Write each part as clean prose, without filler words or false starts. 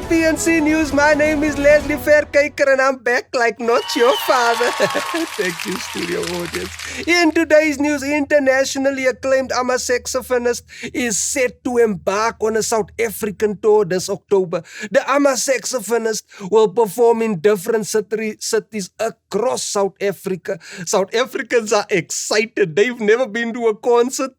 with PNC News. My name is Leslie Verkyker and I'm back like not your father. Thank you, studio audience. In today's news, internationally acclaimed saxophonist is set to embark on a South African tour this October. The saxophonist will perform in different cities across South Africa. South Africans are excited. They've never been to a concert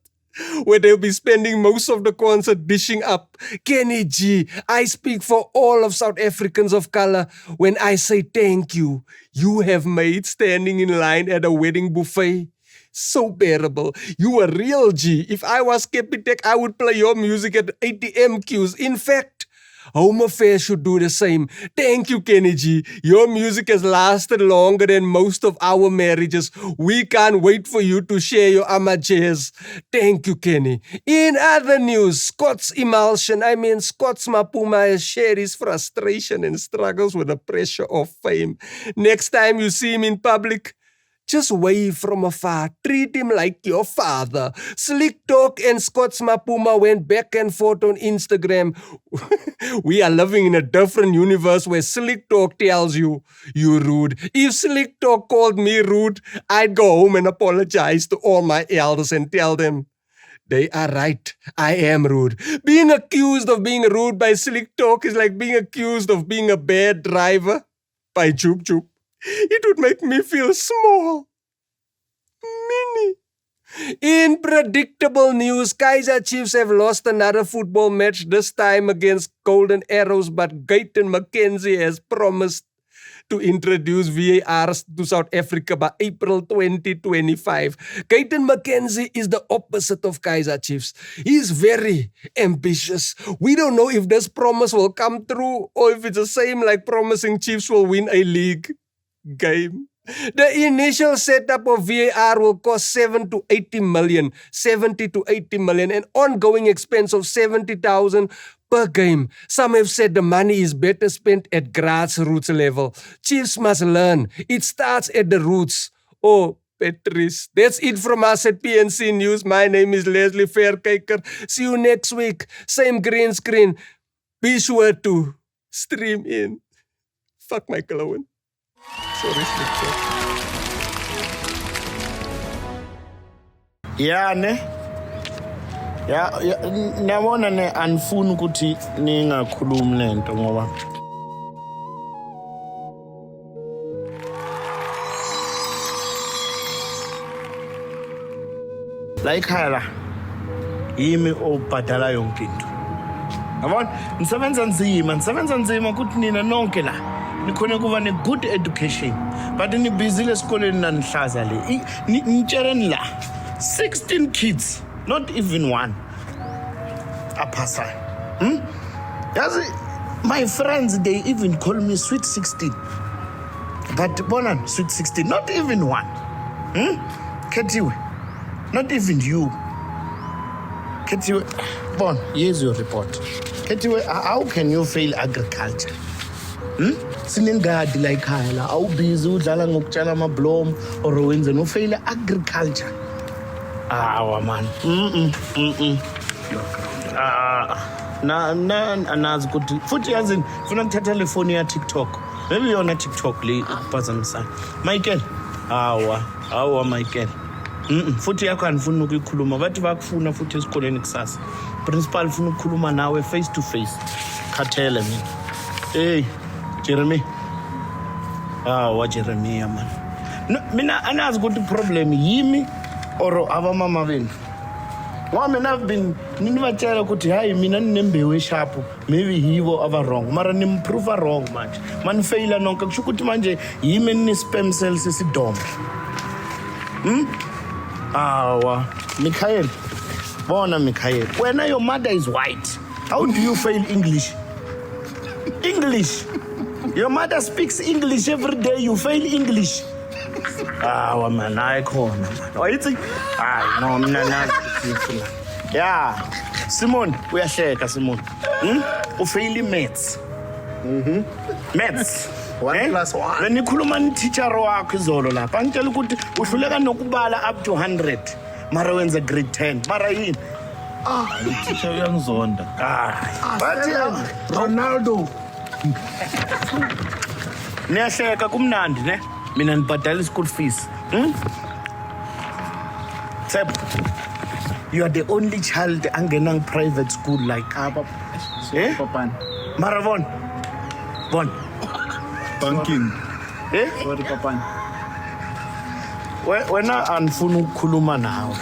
where they'll be spending most of the concert dishing up. Kenny G, I speak for all of South Africans of color when I say thank you. You have made standing in line at a wedding buffet so bearable. You a real G. If I was Capitec, I would play your music at ATM queues. In fact, Home Affairs should do the same. Thank you, Kenny G. Your music has lasted longer than most of our marriages. We can't wait for you to share your jazz. Thank you, Kenny. In other news, Scott's Maphuma has shared his frustration and struggles with the pressure of fame. Next time you see him in public, just wave from afar. Treat him like your father. Slick Talk and Scott's Maphuma went back and forth on Instagram. We are living in a different universe where Slick Talk tells you, you rude. If Slick Talk called me rude, I'd go home and apologize to all my elders and tell them, they are right. I am rude. Being accused of being rude by Slick Talk is like being accused of being a bad driver by Joop Joop. It would make me feel small, mini. In predictable news, Kaizer Chiefs have lost another football match, this time against Golden Arrows, but Gayton McKenzie has promised to introduce VAR to South Africa by April 2025. Gayton McKenzie is the opposite of Kaizer Chiefs. He's very ambitious. We don't know if this promise will come true or if it's the same like promising Chiefs will win a league game. The initial setup of VAR will cost 70 to 80 million, an ongoing expense of 70,000 per game. Some have said the money is better spent at grassroots level. Chiefs must learn. It starts at the roots. Oh, Patrice. That's it from us at PNC News. My name is Leslie Verkyker. See you next week. Same green screen. Be sure to stream in. Fuck Michael Owen. Sorry, Yeah, ne? Yeah, nabona ne anifuni ukuthi ningakhulumi lento ngoba la ekhaya la yimi obhadala yonke into. Yabona? Nisebenza nzima ukuthi nina nonke la nikhona kuba ne good education. But ni busy esikoleni nanihlaza le. Nitshereni la 16 kids, not even one. Apasa. My friends, they even call me Sweet 16. But Bonan, Sweet 16, not even one. Ketiwe, not even you. Ketiwe, Bon, here's your report. Ketiwe, how can you fail agriculture? Sinengadi like Kayla, how busy udlala ngokutshala amablom or wenze no fail agriculture. Man. Anazi ukuthi futhi yazi ngifuna ngithatha telefoni ya TikTok. Maybe yona TikTok le iphazamisa. Michael. Michael. Futhi yakho anifuna ukuyikhuluma. Bathi bakufuna futhi esikoleni kusasa. Principal ufuna ukukhuluma nawe face to face. Khathele mina. Hey, Jeremy. Jeremy man. No, mina anazi ukuthi problem yimi or abamama benu. Women have been nivatela ukuthi hayi mina ninembewe sharp, maybe hivo ava wrong mara nimprove wrong manje man faila nonke kusho ukuthi manje yimi ni sperm cells isidombe. Mikhael, when your mother is white, how do you fail English? Your mother speaks English every day, you fail English. Man, I call man. Oh, it's no, yeah. Simon, we are shaking, Simon. You fail maths. Maths. 1+1. When you kuluman teacher wakho izolo lapha. Angitshela ukuthi uhluleka nokubala up to 100. Mara wenza grade 10. Mara yini? Teacher uyangizonda. But Ronaldo Niyasheka kumnandi ne? Mina nibhadala school fees. Seb, you are the only child angenang private school like. Papa. Papa. Maravon. Bon. Banking. Sorry, Papa. Wena anifuna ukukhuluma nawe.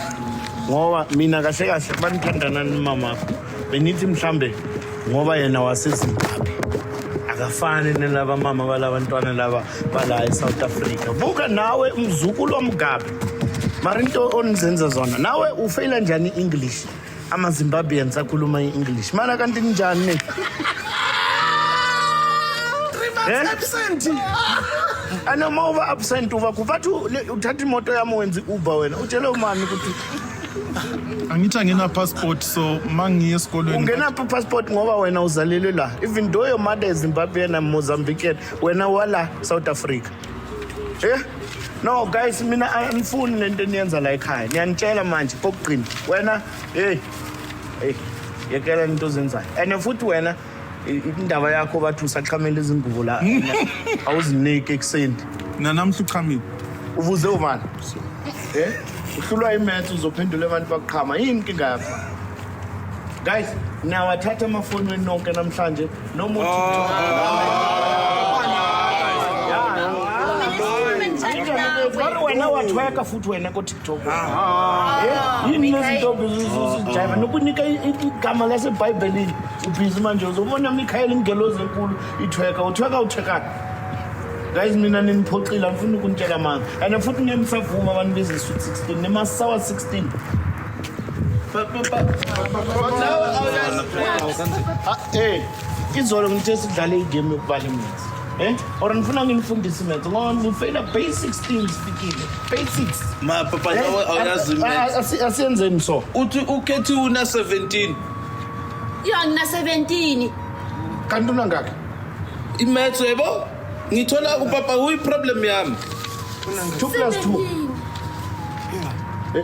Ngoba mina kahle kahle banithandana nimama. Benithi mhlambe ngoba yena waseZimbabwe. Akafani nelaba mama balabantwana laba bala eSouth Africa. Buka nawe umzukulu womgabe. Mara into onizenza zona. Nawe ufeyila njani English? Ama Zimbabweans akhuluma English. Mana kanti njani ne? 3 months absent. Ana mawuba absent uva kubathi uthatha imoto yami wenza Uber wena. Utshele umani ukuthi Angithi angena passport so mangiye esikolweni. ungena passport ngoba wena uzalelwe la. Even though your mother is Zimbabwean and Mozambican, wena wala South Africa. No guys, mina anifuni lento eniyenza la ekhaya. Niyanitshela manje kokugcina. Wena hey yekela into ozenzayo. And futhi wena indaba yakho bathi usaqhamela izingubo la. Awuzinike ekseni. Nanamhla uqhamile. Uvuze umani? Uhlulwa imaths uzophendula abantu baqhama. Yini inkinga yakho? Guys, nawathatha amafoni wenu nonke namhlanje. No more wena wathweka futhi wena ko TikTok. Yini lezinto bizuzijiva nokunika igama laseBhayibhelini. Ubhizi manje uzobona Michael ingelozi enkulu ithweka uthweka. Guys, mina niniphoxile angifuni ukuntshela manje. And futhi ngemsavuma abantu bezisweet 16 nemasawa 16. Izolo ngithe sidlale igame yokubala imaths. Or ngifuna nginifundise imaths ngoba ngifeyila basic things fikile. Basics. Ma papa nawe awuyazi imaths. Asiyenzeni so. Uthi ukhethi una 17. Ngina 17. Kanti unangaki? Imaths yebo? Ngithola upapa uyi problem yami. 2 plus 2.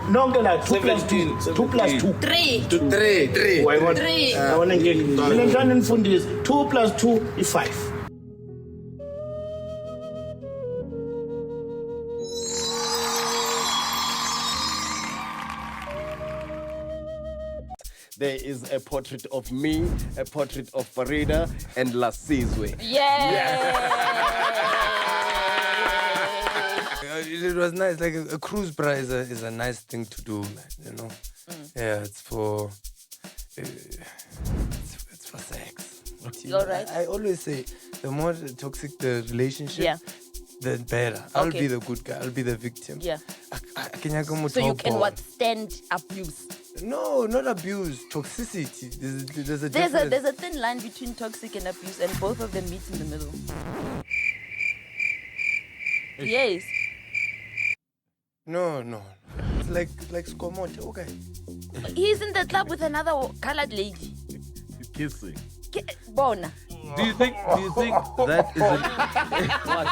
Nonke la 2 plus 2. 2 plus 2. 3. 3. Why what? 3. Awona ngeke. Mina njani nifundise 2 plus 2 is 5. There is a portrait of me, a portrait of Farieda, and Lasizwe. It was nice. Like a cruise prize is a nice thing to do, man. You know. Yeah, it's for sex. All right. I always say, the more toxic the relationship, the better. I'll be the good guy. I'll be the victim. Yeah. So you can withstand abuse. No, not abuse. Toxicity. There's a difference. There's a thin line between toxic and abuse, and both of them meet in the middle. Yes. No. It's like Skomota. Okay. He's in the club with another colored lady. Kissing. Bona. Do you think that is what?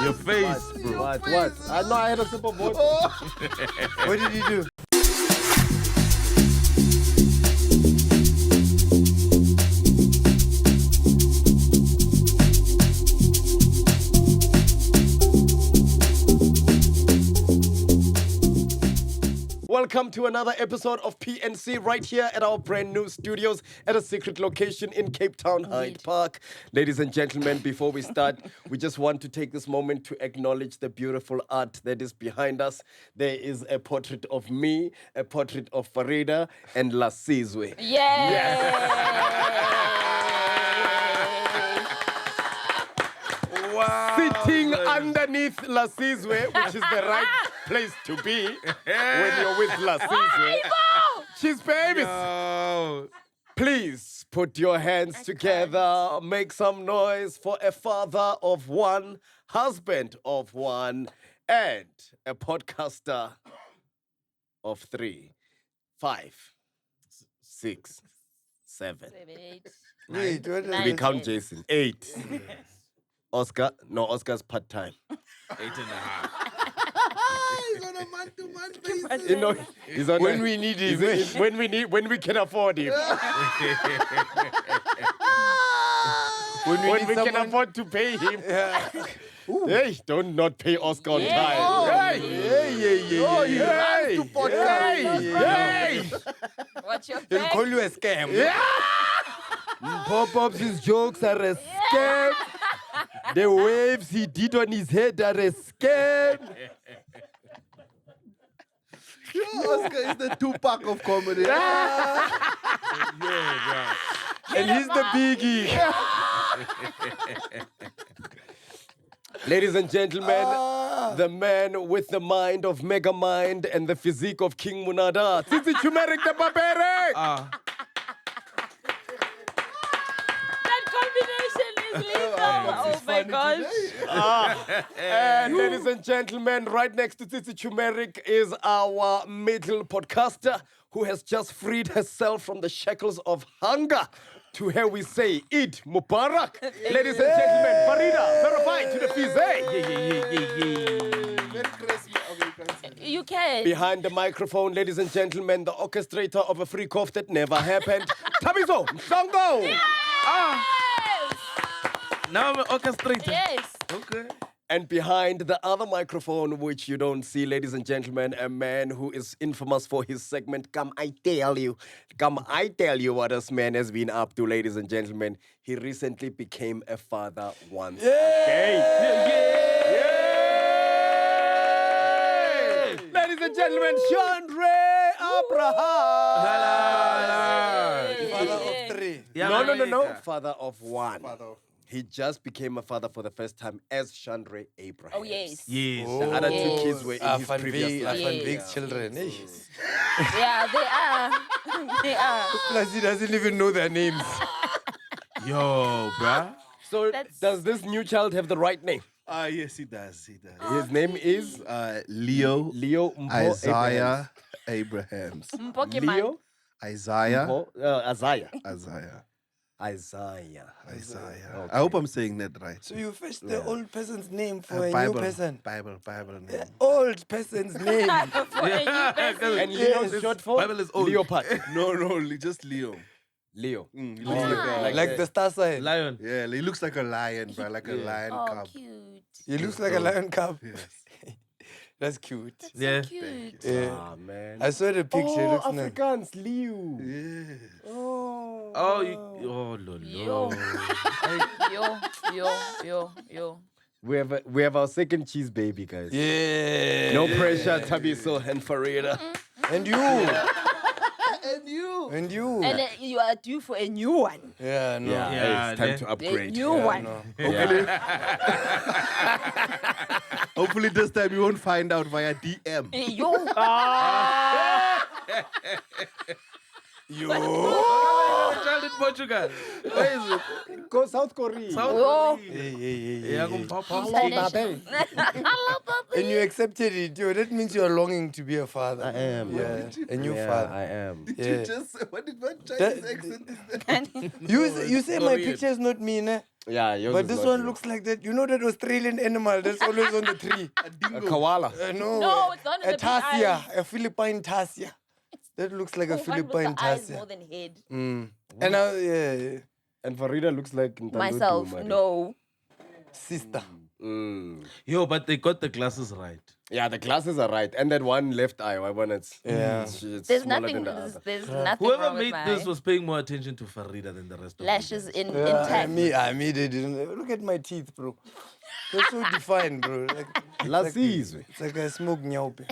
Your face, bro. What? I know I had a sip of water. What did you do? Welcome to another episode of PNC right here at our brand new studios at a secret location in Cape Town, Hyde Park. Ladies and gentlemen, before we start, we just want to take this moment to acknowledge the beautiful art that is behind us. There is a portrait of me, a portrait of Farieda, and Lasizwe. Wow. Sitting underneath Lasizwe, which is the right place to be when you're with Lasizwe. She's famous. No. Please put your hands together, make some noise for a father of one, husband of one, and a podcaster of 3, 5, 6, 7. 8. Wait, what We count Jason. 8. Oscar, no, Oscar's part-time. 8.5. He's on a month-to-month basis. You know, he's on When we need him. when we can afford him. when we can afford to pay him. Hey, don't not pay Oscar on time. He runs to podcast. Hey! What's your He'll face? call you a scam. Pop-Ups' jokes are a scam. The waves he did on his head are a scam. Oscar is the Tupac of comedy. And he's the biggie. Ladies and gentlemen, the man with the mind of Mega Mind and the physique of King Munada, Tsitsi Chiumya the Barbaric. That combination is lethal. Oh my gosh. And ladies and gentlemen, right next to Tsitsi Chiumya is our middle podcaster who has just freed herself from the shackles of hunger. To hear we say, Eid Mubarak. Ladies and gentlemen, Farieda, Pharoahfi to the Fize. You can. Behind the microphone, ladies and gentlemen, the orchestrator of a freak off that never happened, Thabng, Mhlongo. Yes. Now I'm an orchestrator. Yes. Okay. And behind the other microphone, which you don't see, ladies and gentlemen, a man who is infamous for his segment, Come I Tell You what this man has been up to, ladies and gentlemen. He recently became a father once. Okay. Ladies and gentlemen, Chandre Abraham. Father of 3. No. Father of 1. He just became a father for the first time as Chandre Abraham. Oh, yes. Yes. The other 2 kids were in his Van previous life. Vig's children. Yeah, they are. They are. Plus, he doesn't even know their names. Yo, bruh. So That's- does this new child have the right name? Yes, he does. He does. His name is Leo Mpho Isaiah Abrahams. Pokemon. Leo Isaiah. Isaiah. Isaiah. Okay. I hope I'm saying that right. So you fetched the old person's name for a Bible, new person. Bible name. Old person's name. For a new person. And Leo is short for Bible is old. Leopard. No, just Leo. Leo. He looks Like the star sign. Lion. yeah, he looks like a lion, bro, like a lion Oh, cub. cute. He looks like a lion cub. Yes. That's cute. Yeah. Cute. Yeah. Ah, man. I saw the picture. It looks nice. Afrikaans, Leo. Yeah. Oh, Lolo. Yo. We have our second cheese baby, guys. Yeah. No pressure, Thabiso and Farieda. And you. And you. And you are due for a new one. Yeah, no. Yeah, it's time yeah. to A upgrade. new one. No. Hopefully this time you won't find out via DM. Yo. Child in Portugal. Where is it? Go South Korea. South Yo. Korea. Yeah, Mpho. And you accepted it. Yo, that means you're longing to be a father. I am. Yeah, a new Yeah, father. I am. Yeah. You just, what Chinese accent is that? You say my Korean. picture is not me, ne? Yeah, yours But is this not one you. looks like that. You know that Australian animal that's always on the tree? a koala. No, No, it's not in a the big tarsia, eyes. a Philippine tarsia. That looks like a One with Philippine the eyes tarsia. more than head. And now, yeah, And Farieda looks like Ntandudu, Myself, Mari. no. sister. Yo, but they got the glasses right. Yeah, the glasses are right. And that one left eye, why when it's it's There's smaller nothing. than the other. There's nothing Whoever wrong with made my this was paying more attention to Farieda than the rest of lashes you guys. intact. I made it. Look at my teeth, bro. They're so defined, bro. Lasizwe. It's like I smoke nyaupe.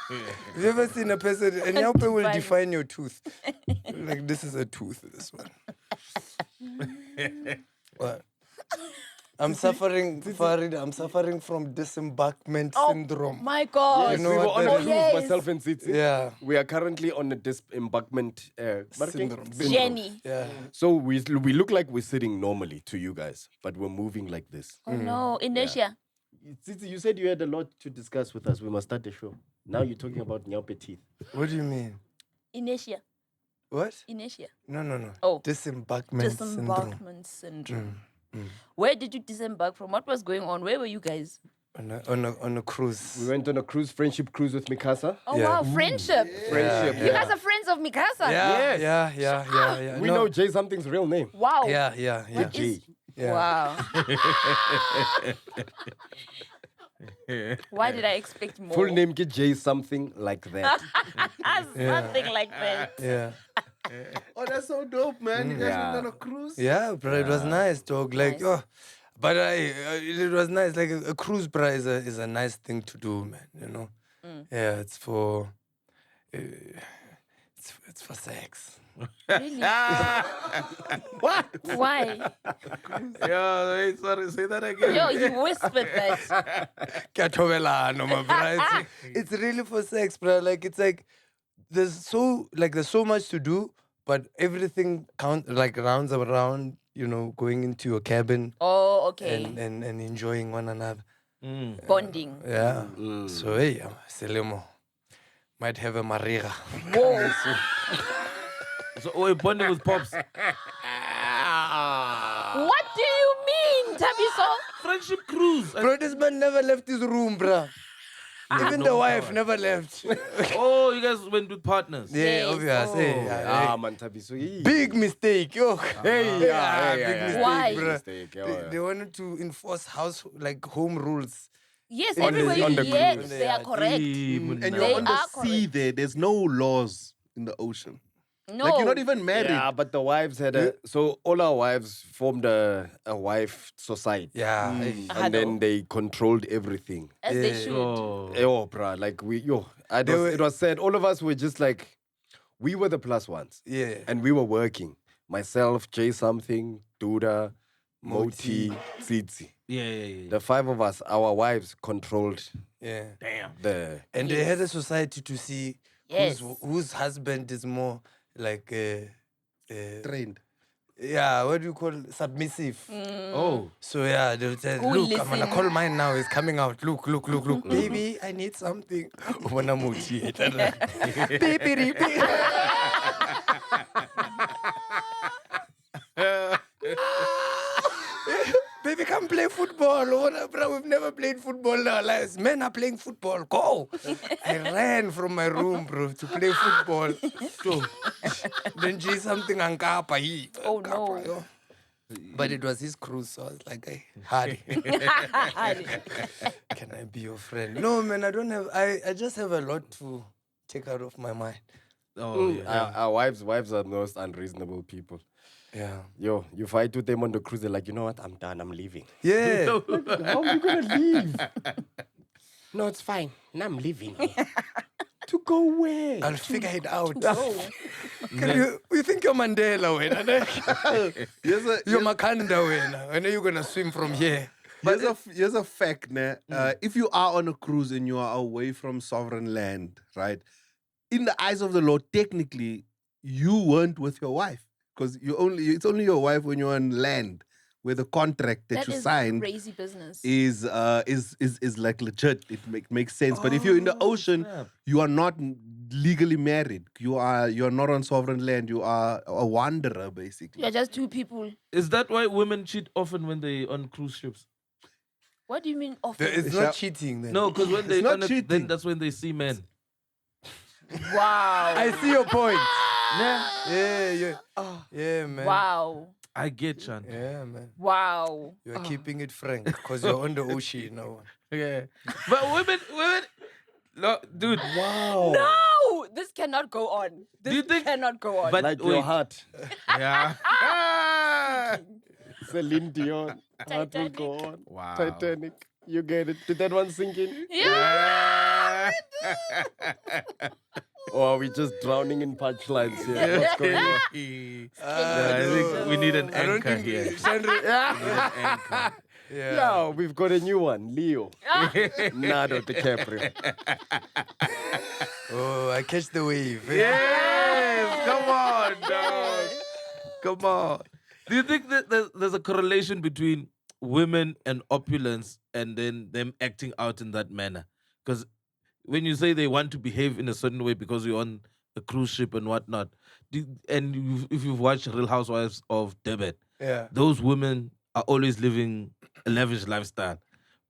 Have you ever seen a person? A nyaupe will Defined. define your tooth. Like, this is a tooth, this one. What? I'm suffering, Farid, I'm suffering from disembarkment syndrome. My God. Yes, You know we were what on that a is? cruise, myself and Tsitsi. Yeah. We are currently on a disembarkment Syndrome. Jenny. Yeah. So we look like we're sitting normally to you guys, but we're moving like this. Oh no, inertia. Tsitsi, you said you had a lot to discuss with us. We must start the show. Now you're talking about nyaupe teeth. What do you mean? Inertia. What? Inertia. No. Oh. Disembarkment syndrome. Disembarkment syndrome. Where did you disembark from? What was going on? Where were you guys? On a cruise. We went on a cruise, friendship cruise with Micasa. Oh Yeah. wow, friendship. Friendship. You guys are friends of Micasa. Yeah. We know Jay something's real name. Wow. Yeah. Jay. Yeah. Wow. Why did I expect more? Full name get Jay something like that. Something like that. Yeah. Oh, that's so dope, man. You guys Yeah. went on a cruise? Yeah, bro, it was nice, dog. Like, Nice. but it was nice. Like a cruise, bro, is a nice thing to do, man. You know. Yeah, it's for it's for sex. Really? What? Why? Yeah, wait, sorry, say that again. Yo, you whispered that. Kuyathovelana, my bro. It's really for sex, bro. Like it's like there's so much to do, but everything rounds around, you know, going into your cabin Oh, okay. and enjoying one another. Bonding. Yeah. So hey, Selemo might have a mariga. Whoa. So, we're bonding with Pops. What do you mean, Tabiso? Friendship cruise. Bro, this man never left his room, bro. Even the wife never left. Oh, you guys went with partners. Yeah, Yes. obvious. Oh. Hey, Man, Thabiso. big mistake, yo. Hey, big yeah. mistake, Why? bro. Mistake, yeah, They wanted to enforce home rules. Yes, On the- everywhere on you the yes, cruise. they are correct. And They you're are on On the sea correct. there, there's no laws in the ocean. No. Like you're not even married. Yeah, but the wives had so all our wives formed a wife society. Yeah. And then they controlled everything. As they should. Oh, bruh, like it was said, all of us were just like, we were the plus ones. Yeah. And we were working. Myself, Jay something, Duda, Moti, Tsitsi. Yeah. The five of us, our wives controlled Yeah. the And they had a society to see Yes. whose husband is more like Trained. yeah, what do you call submissive? Oh. So yeah, they'll tell, Who look, I'm gonna listen? call mine now. It's coming out. Look. Baby, I need something. When I'm Baby. Baby, come play football. What, bro? We've never played football in our lives. Men are playing football. Go. I ran from my room, bro, to play football. So, then G something on Kapa. Oh, no. But it was his cruise, so I was like, hey, Hardy, can I be your friend? No, man, I don't have, I just have a lot to take out of my mind. Oh, yeah. our wives are the most unreasonable people. Yeah. Yo, you fight with them on the cruise, they're like, you know what? I'm done. I'm leaving. Yeah. How are you gonna leave? No, it's fine. Now I'm leaving. To go where? I'll figure it out. You think you're Mandela, when? You're Makanda, when? When are you going to swim from here? Here's a fact, ne? If you are on a cruise and you are away from sovereign land, right? In the eyes of the law, technically, you weren't with your wife. Because it's only your wife when you're on land, where the contract that you is signed crazy business. is like legit. It makes sense. But if you're in the ocean, you are not legally married. You're not on sovereign land. You are a wanderer, basically. You're just two people. Is that why women cheat often when they on cruise ships? What do you mean often? It's not cheating then. No, because when they not on it, cheating. then that's when they see men. Wow. I see your point. Yeah. Yeah, man. Wow. I get Chan. Yeah, man. Wow. You're keeping it frank because you're on the ocean now. Yeah. But women, no, dude. Wow. No! This cannot go on. This you think- cannot go on. But Like wait. your heart. Yeah. Celine Dion. Heart will go on. Wow. Titanic. You get it. Did that one sink in? yeah. Or are we just drowning in punchlines here? What's going on? I think we need an anchor here. Yeah, we've got a new one. Leo. Nado DiCaprio. Oh, I catch the wave. Yes, come on, dog. Come on. Do you think that there's a correlation between women and opulence and then them acting out in that manner? Because when you say they want to behave in a certain way because you're on a cruise ship and whatnot, if you've watched Real Housewives of Durban, Yeah. those women are always living a lavish lifestyle.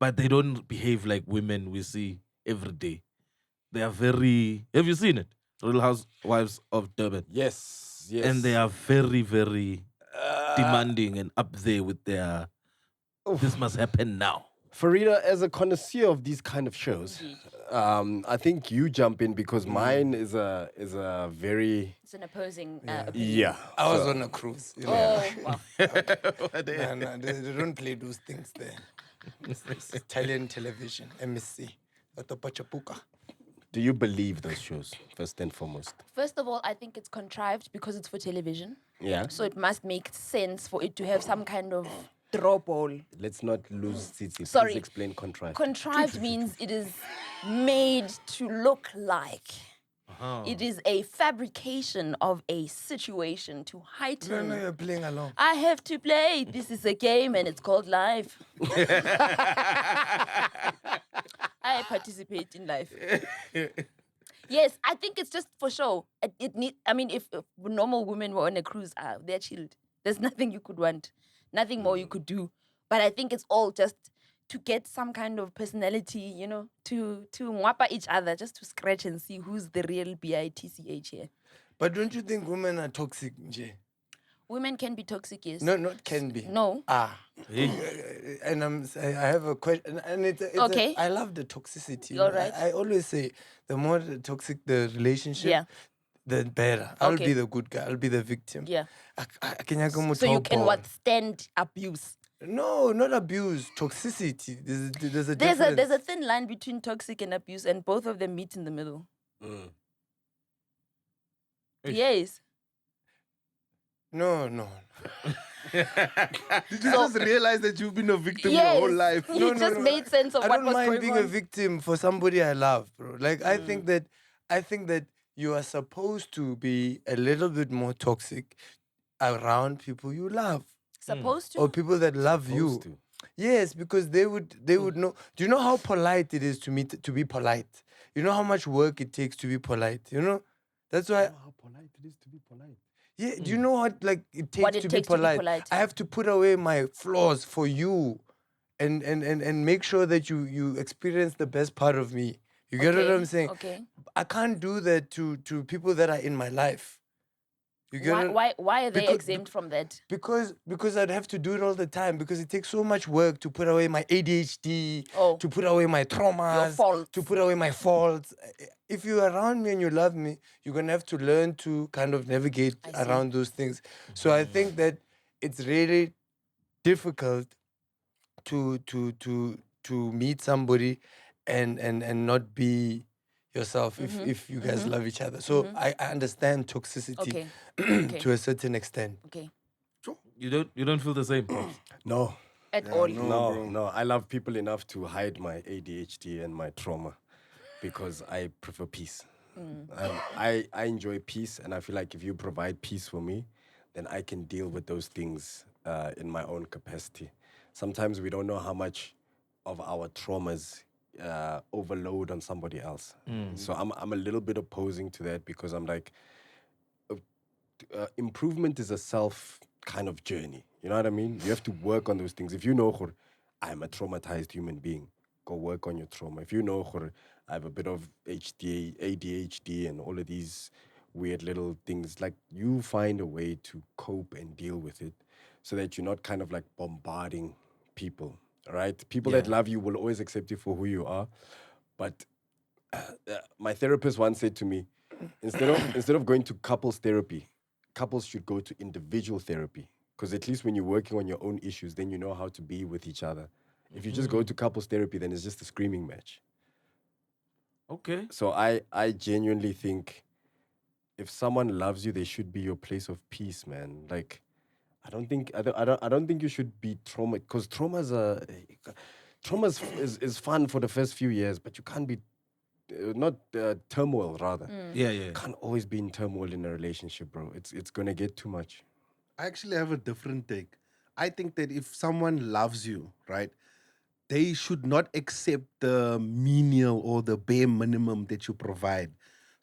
but they don't behave like women we see every day. They are very. Have you seen it? Real Housewives of Durban. Yes, yes. And they are very, very demanding and up there with their. This must happen now. Farieda, as a connoisseur of these kind of shows, I think you jump in because mine is a very It's an opposing opinion. yeah. I was on a cruise. You know? Oh, wow. No, they don't play those things there. It's Italian television, MSC. Otopachapuka. Do you believe those shows first and foremost? First of all, I think it's contrived because it's for television. Yeah. So it must make sense for it to have some kind of draw ball. Let's not lose Tsitsi. Sorry. Please explain contrived. Contrived means it is made to look like. It is a fabrication of a situation to heighten. No, you're playing along. I have to play. This is a game and it's called life. I participate in life. Yes, I think it's just for show. If normal women were on a cruise, they're chilled. There's nothing you could want, nothing more you could do. But I think it's all just to get some kind of personality, to mwapa each other, just to scratch and see who's the real bitch here. But don't you think women are toxic, Nje? Women can be toxic, yes. No, not can be. No. And I have a question, and it's Okay. I love the toxicity. All right. I always say, the more toxic the relationship, the better. I'll Okay. be the good guy. I'll be the victim. Yeah. So So you can withstand abuse. No, not abuse. Toxicity. There's a difference. There's a thin line between toxic and abuse, and both of them meet in the middle. Yes. No. Did you just realize that you've been a victim Yes. your whole life? You just made sense of I what don't was mind going being on. a victim for somebody I love, bro. Like I think that you are supposed to be a little bit more toxic around people you love. Supposed to? Or people that love you. Supposed to. Yes, because they would know. Do you know how polite it is to be polite? You know how much work it takes to be polite. You know, that's why. How polite it is to be polite. Yeah, do you know what it takes, What it to, takes be to be polite? polite. I have to put away my flaws for you, and make sure that you experience the best part of me. You get what Okay, I'm saying? okay. I can't do that to people that are in my life. You get Why it? are they Because- exempt from that? Because I'd have to do it all the time because it takes so much work to put away my ADHD, Oh. to put away my traumas, faults. to put away my faults. If you're around me and you love me, you're gonna have to learn to kind of navigate I see. around those things. So I think that it's really difficult to meet somebody and not be yourself if you guys love each other. So I understand toxicity Okay. to a certain extent. Okay. You don't feel the same. No. At all. No. I love people enough to hide my ADHD and my trauma because I prefer peace. I enjoy peace, and I feel like if you provide peace for me, then I can deal with those things in my own capacity. Sometimes we don't know how much of our traumas overload on somebody else. So I'm a little bit opposing to that because I'm like, improvement is a self kind of journey. You know what I mean? You have to work on those things. If you know, "Khore, I'm a traumatized human being," go work on your trauma. If you know, "Khore, I have a bit of ADHD and all of these weird little things," like you find a way to cope and deal with it so that you're not kind of like bombarding people, right? People that love you will always accept you for who you are. But my therapist once said to me, instead of going to couples therapy, couples should go to individual therapy. Because at least when you're working on your own issues, then you know how to be with each other. If you just go to couples therapy, then it's just a screaming match. Okay. So I genuinely think if someone loves you, they should be your place of peace, man. Like, I don't think you should be trauma, because trauma is fun for the first few years, but you can't be turmoil rather. Yeah. You can't always be in turmoil in a relationship, bro. It's gonna get too much. I actually have a different take. I think that if someone loves you, right, they should not accept the menial or the bare minimum that you provide.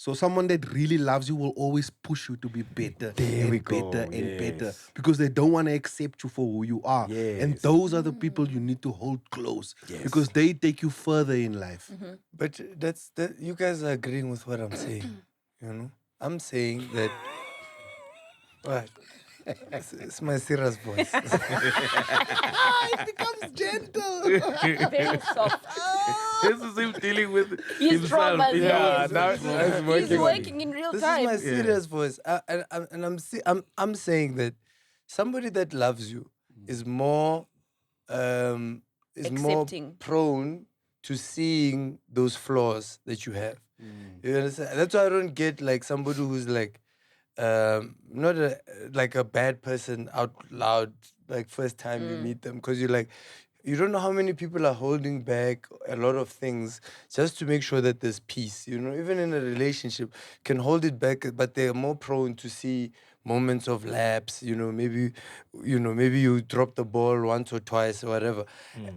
So someone that really loves you will always push you to be better and better and better because they don't want to accept you for who you are. And those are the people you need to hold close because they take you further in life. But that's that. You guys are agreeing with what I'm saying. You know, I'm saying that. What? It's my serious voice. It becomes gentle. Very soft. This is him dealing with He's himself. traumas, yes. That's He's working in real This time. is my serious voice, and I'm saying that somebody that loves you is more Accepting. prone to seeing those flaws that you have. You understand? That's why I don't get like somebody who's like not like a bad person out loud like first time you meet them, because you're like, you don't know how many people are holding back a lot of things just to make sure that there's peace. You know, even in a relationship, can hold it back, but they're more prone to see moments of lapse. Maybe you drop the ball once or twice or whatever.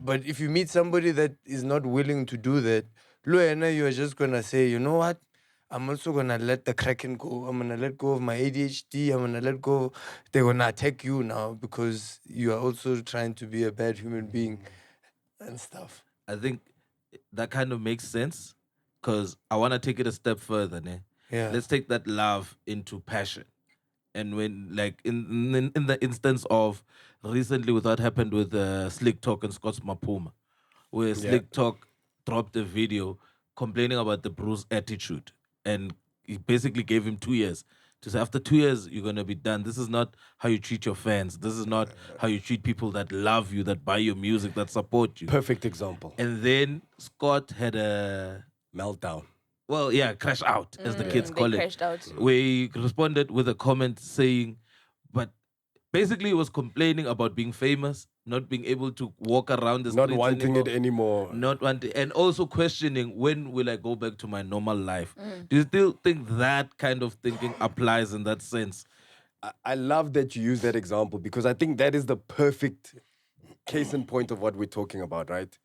But if you meet somebody that is not willing to do that, you are just gonna say, you know what? I'm also gonna let the Kraken go. I'm gonna let go of my ADHD. I'm gonna let go. They're gonna attack you now because you are also trying to be a bad human being and stuff. I think that kind of makes sense because I want to take it a step further. Ne? Yeah. Let's take that love into passion. And when, like, in the instance of recently with what happened with Slick Talk and Scott's Maphuma, where Slick Talk dropped a video complaining about the Bruce attitude. And he basically gave him 2 years to say, after 2 years, you're going to be done. This is not how you treat your fans. This is not how you treat people that love you, that buy your music, that support you. Perfect example. And then Scott had a Meltdown. well, yeah, crash out, as the kids call They it. crashed out. Where he responded with a comment saying, but basically he was complaining about being famous, not being able to walk around the Not streets wanting anymore, it anymore. not wanting, and also questioning, when will I go back to my normal life? Do you still think that kind of thinking applies in that sense? I love that you use that example because I think that is the perfect case in point of what we're talking about, right?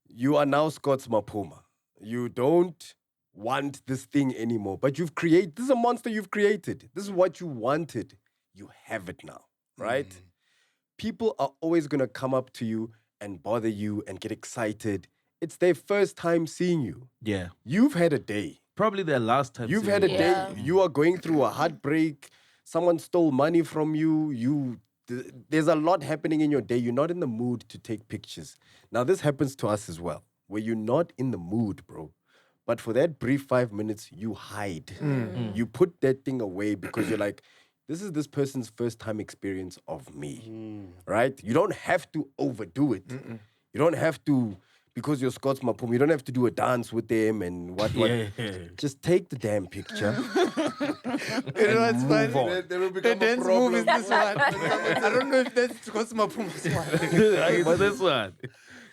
You are now Scott's Maphuma. You don't want this thing anymore, but this is a monster you've created. This is what you wanted. You have it now, right? People are always going to come up to you and bother you and get excited. It's their first time seeing you. Yeah. You've had a day. Probably their last time. You've seeing had a you. day. You are going through a heartbreak. Someone stole money from you. There's a lot happening in your day. You're not in the mood to take pictures. Now, this happens to us as well, where you're not in the mood, bro. But for that brief 5 minutes, you hide. You put that thing away because you're like, this is this person's first time experience of me, right? You don't have to overdo it. You don't have to, because you're Scott's Maphuma, you don't have to do a dance with them and what. Just take the damn picture. You know what's funny? There will The become a dance move is problem. this one. I don't know if that's Scott's Maphuma's one. It's this one.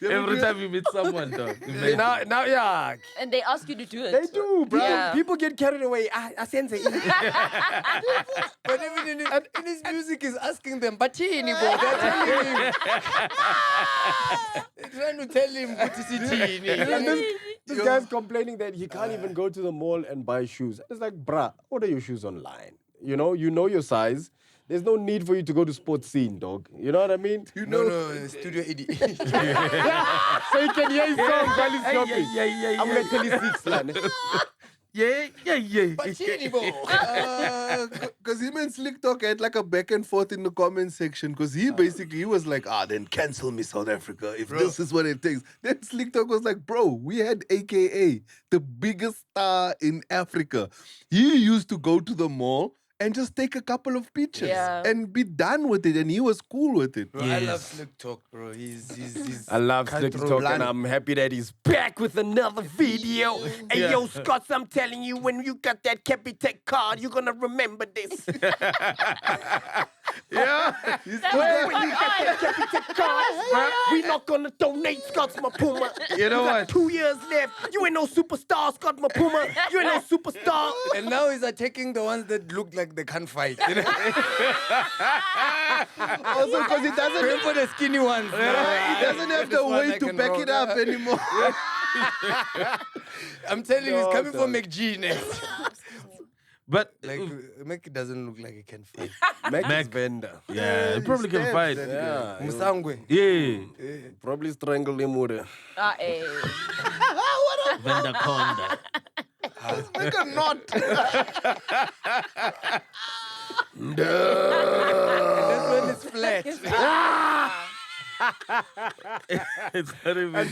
Every time you meet someone, dog. Imagine. now, yeah. And they ask you to do it. They do, bro. Yeah. People get carried away. I sense it. But even in his music, he's asking them, Batini, bro. They're telling him. They're trying to tell him, Batini. This guy's complaining that he can't even go to the mall and buy shoes. It's like, bruh, order your shoes online. You know your size. There's no need for you to go to sports scene, dog. You know what I mean? No, Studio 88. So you can hear his song while he's shopping. I'm going to tell you 6, man. Batini, bro. Because him and Slick Talk had like a back and forth in the comment section. Because he was like, then cancel me, South Africa, if this is what it takes. Then Slick Talk was like, bro, we had AKA, the biggest star in Africa. He used to go to the mall and just take a couple of pictures and be done with it. And he was cool with it. Bro, I love Slick Talk, bro. He's I love can't Slick throw Talk, blunt. and I'm happy that he's back with another video. Hey, yo, Scott, I'm telling you, when you got that Capitec card, you're gonna remember this. Yeah. When you got that Capitec card, we're not gonna donate Scott's Maphuma. You know got what? 2 years left. You ain't no superstar, Scott Maphuma. You ain't no superstar. And now he's attacking the ones that look like they can't fight. You know? Also, because he doesn't Going for the skinny ones. he doesn't have the weight to back it up anymore. I'm telling you, he's coming for MacG next. But Like, Mac doesn't look like he can fight. Mac vendor. yeah, he probably can fight. Yeah, Musangwe. Yeah, probably strangle him with a... Vendaconda. Make a knot. That's when it's flat. It's not even.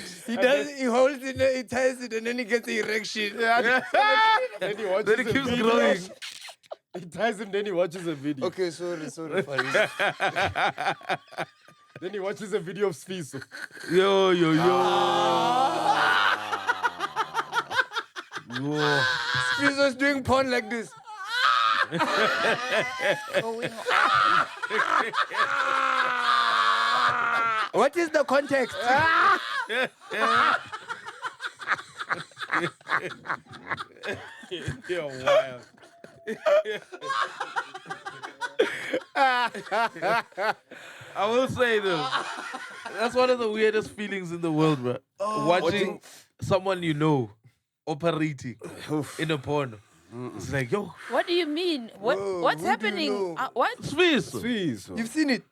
He holds it, he ties it, and then he gets the erection. Then he watches Then it keeps growing. He ties him, then he watches a video. Okay, sorry, Farieda. Then he watches a video of Sfiso. Yo. He's just doing porn like this. Going on. What is the context? You're wild. I will say though, that's one of the weirdest feelings in the world, bro. Watching someone you know operating in a porn. It's like, yo, What do you mean? What's who do you happening? know? What? Swiss. Sfiso. You've seen it?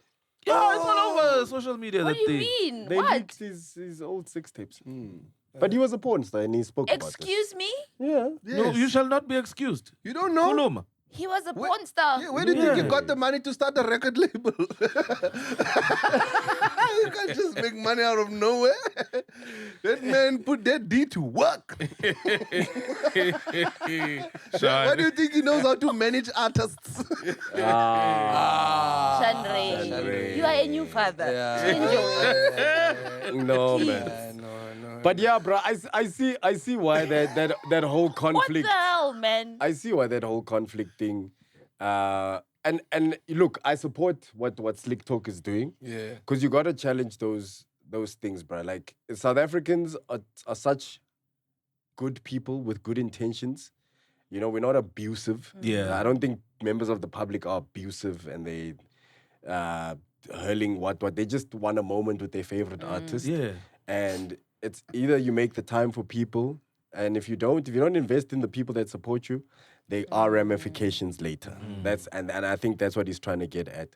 Yeah, it's all over social media. What that do you thing. mean? They What? leaked his old sex tapes. But he was a porn star and he spoke about Excuse me? it. Yeah. No, you shall not be excused. You don't know? Kuluma. He was a porn star. Yeah, where do you think you got the money to start a record label? You can't just make money out of nowhere. That man put that D to work. Why do you think he knows how to manage artists? Shanre. You are a new father. Change your No, man. No. But yeah, bro, I see why that whole What conflict. the hell, man? I see why that whole conflict thing. And look, I support what Slick Talk is doing. Yeah. Because you gotta challenge those things, bro. Like South Africans are such good people with good intentions. You know, we're not abusive. Yeah. I don't think members of the public are abusive and they hurling what they just want a moment with their favorite artist. Yeah. And it's either you make the time for people, and if you don't invest in the people that support you, there are ramifications later. And I think that's what he's trying to get at.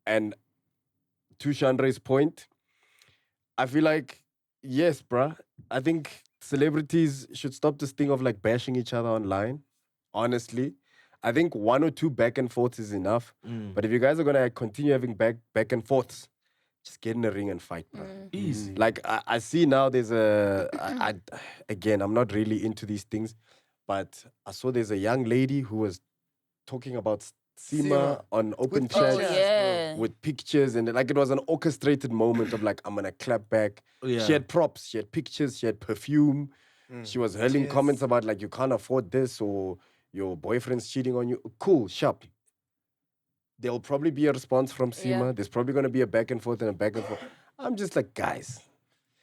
And to Chandre's point, I feel like, yes, bruh, I think celebrities should stop this thing of like bashing each other online. Honestly, I think 1 or 2 back and forths is enough. But if you guys are gonna continue having back and forths, just get in the ring and fight, bro. Easy. Like I see now there's again, I'm not really into these things, but I saw there's a young lady who was talking about Sima on open chat yeah. with pictures, and like it was an orchestrated moment of like, I'm gonna clap back. Yeah. She had props, she had pictures, she had perfume. She was hurling comments about like, you can't afford this, or your boyfriend's cheating on you. Cool, sharp. There'll probably be a response from Sima. Yeah. There's probably gonna be a back and forth and a back and forth. I'm just like, guys,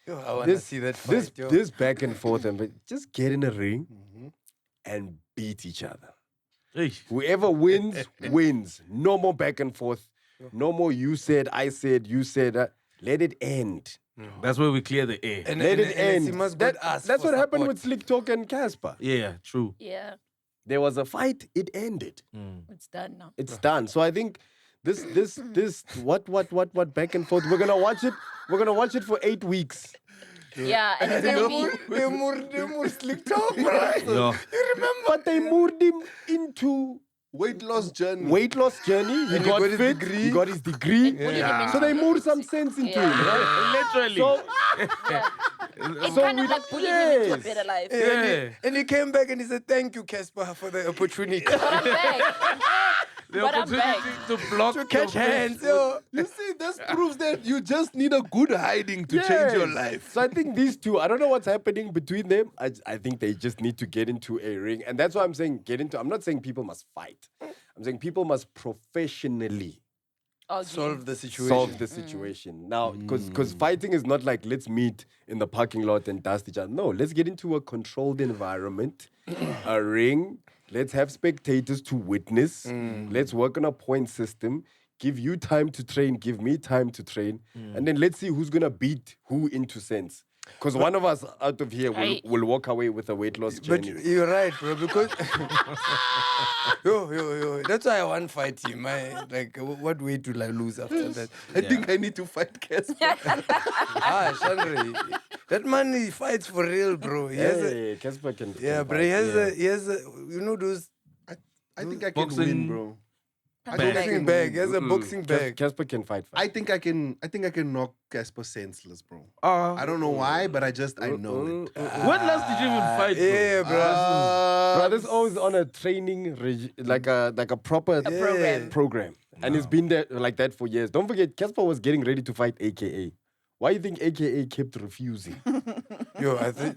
Yo, I want to see that fight, yo. this back and forth, and just get in a ring and beat each other. Hey. Whoever wins, wins. No more back and forth. No more you said, I said, you said. Let it end. That's where we clear the air. Let it end. Sima's got us That's for what happened support. with Slick Talk and Casper. Yeah, true. Yeah. There was a fight. It ended. It's done now. It's done. So I think this what back and forth. We're gonna watch it. We're gonna watch it for 8 weeks. Yeah, and it's gonna be They more Slick Talk, right? No. But they moved him into Weight loss journey. weight loss journey. He And he got got his fit. degree. He got his degree. putting him into So they moved some sense into him, right? Literally. So it's So kind we- of like putting him into a yes. better life. Yeah. And he came back and he said, "Thank you, Casper, for the opportunity But I'm back. The But I'm opportunity back. to block to catch your hands." Yo. You see, this proves that you just need a good hiding to change your Yes. life. So I think these two, I don't know what's happening between them. I think they just need to get into a ring. And that's why I'm saying I'm not saying people must fight. I'm saying people must professionally Solve the situation. solve the situation. Now, because fighting is not like, let's meet in the parking lot and dust each other. No, let's get into a controlled environment, a ring. Let's have spectators to witness. Let's work on a point system. Give you time to train, give me time to train. And then let's see who's going to beat who into sense. Because one of us out of here will walk away with a weight loss But journey. you're right, bro, because yo, that's why I want to fight him. What weight will I lose after that? I think I need to fight Casper. Chandra, that man he fights for real, bro. Hey, Casper can. Bro. He has a, you know those I think I can Boxing win, bro. I bag. think I boxing can bag. He win. has a boxing bag. Casper can fight. I think I can knock Casper senseless, bro. Uh, I don't know why, but I know it. when last did you even fight? Bro? Yeah, bro. Brother's always on a training like a proper program. And it's been there like that for years. Don't forget, Casper was getting ready to fight AKA. Why do you think AKA kept refusing? Yo, I think.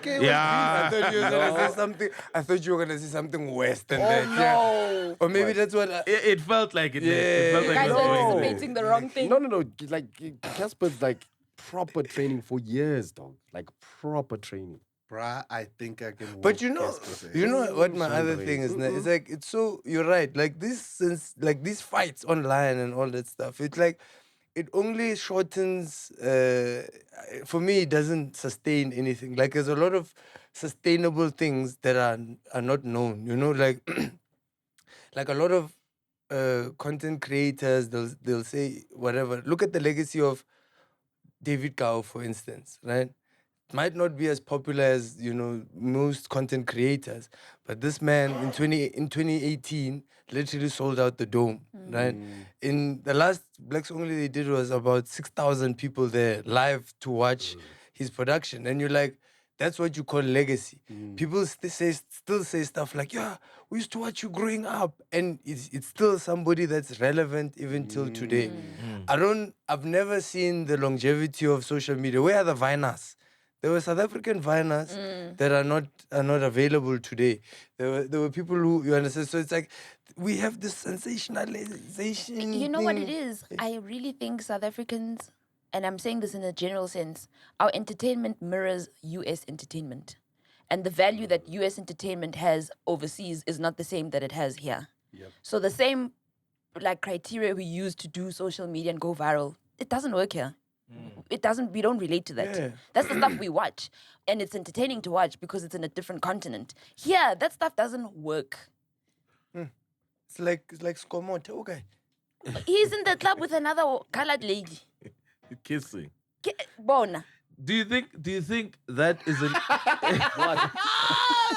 Yeah. I thought you were gonna say something. I thought you were gonna say something worse than that. no. Yeah. Or maybe that's what. It felt like it. Yeah. It felt like Guys it are was going there. anticipating the wrong thing. No. Like Casper's like proper training for years, dog. Like proper training. Bruh, I think I can win. But you know what my other thing is? It's like it's so you're right. Like these fights online and all that stuff. It's like it only shortens. For me, it doesn't sustain anything. Like there's a lot of sustainable things that are not known. You know, like like a lot of content creators, they'll say whatever. Look at the legacy of David Gao, for instance, right? Might not be as popular as most content creators, but this man in 2018 literally sold out the dome, right? In the last Blacks Only they did was about 6,000 people there live to watch his production, and you're like, that's what you call legacy. People still say stuff like, yeah, we used to watch you growing up, and it's still somebody that's relevant even till today. I've never seen the longevity of social media. Where are the Viners? There were South African Viners that are not available today. There were people who, you understand? So it's like we have this sensationalization. You know what thing. it is? I really think South Africans, and I'm saying this in a general sense, our entertainment mirrors US entertainment. And the value that US entertainment has overseas is not the same that it has here. Yep. So the same criteria we use to do social media and go viral, it doesn't work here. It doesn't, we don't relate to that. Yeah. That's the stuff we watch. And it's entertaining to watch because it's in a different continent. Here, that stuff doesn't work. It's like Skomota, okay. He's in the club with another colored lady. Kissing. Bona. Do you think that is an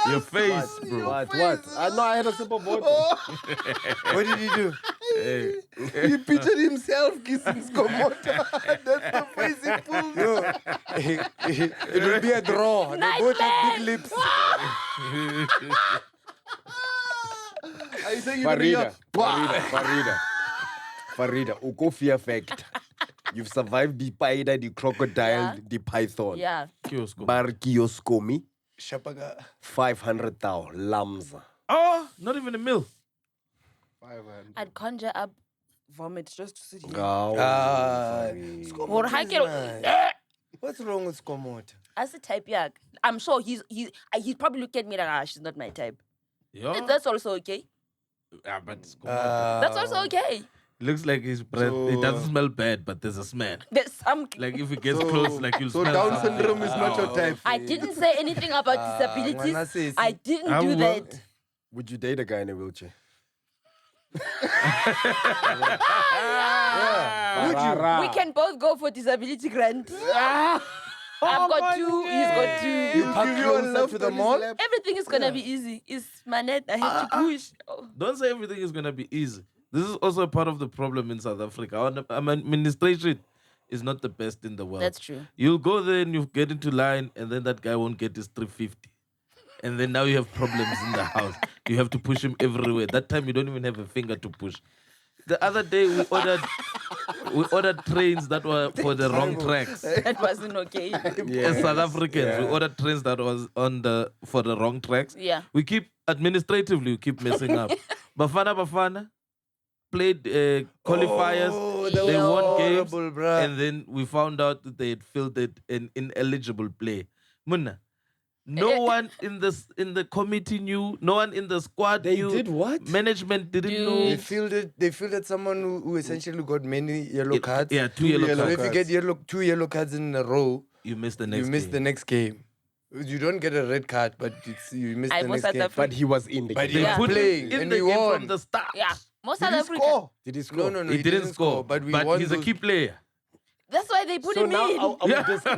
your face, bro? What? No, I had a sip of water. What did he do? He pictured himself kissing Skomota. That's the face he pulled. Yo, it will be a draw. They both have big lips. Are you saying you're Farieda, uko fear factor. You've survived the spider, the crocodile, the python. Yeah. Bar kioskomi, Shapaga. 500,000 lamza. Oh, not even a mil. 500. I'd conjure up vomit just to sit here. Skomota Or is nice. What's wrong with Skomota? As a type, yeah. I'm sure he'd probably look at me like, she's not my type. Yeah. That's also okay. Yeah, but That's also okay. looks like his breath. It doesn't smell bad, but there's a smell. There's some. Like if it gets close, like you'll So smell Down something. syndrome is not your type. I didn't say anything about disabilities. I didn't do will. that. Would you date a guy in a wheelchair? We can both go for disability grant. I've got two, he's got two. You park closer to the mall? Everything is gonna be easy. It's my net. I have to push. Oh. Don't say everything is gonna be easy. This is also a part of the problem in South Africa. Our administration is not the best in the world. That's true. You'll go there and you get into line, and then that guy won't get his 350. And then now you have problems in the house. You have to push him everywhere. That time you don't even have a finger to push. The other day we ordered trains that were for the wrong tracks. That wasn't okay. As South Africans, we ordered trains that was for the wrong tracks. Yeah. We keep administratively messing up. Bafana played qualifiers. Oh, that They was won games, horrible, bruh. and then we found out that they had fielded an ineligible play. Munna, no one in the committee knew. No one in the squad knew. They did what? Management didn't They know. fielded someone who essentially got many yellow cards. Yeah, two yellow So cards. if you get two yellow cards in a row, you miss the next You miss game. the next game. You don't get a red card, but you miss I the was next at game. the But he was in the But game. he They was put playing him in and the he game won. from the start. Yeah. Most Did South he Africa. score? Did he score? No, He didn't score, but we won. he's a those- key player. That's why they put So him now in.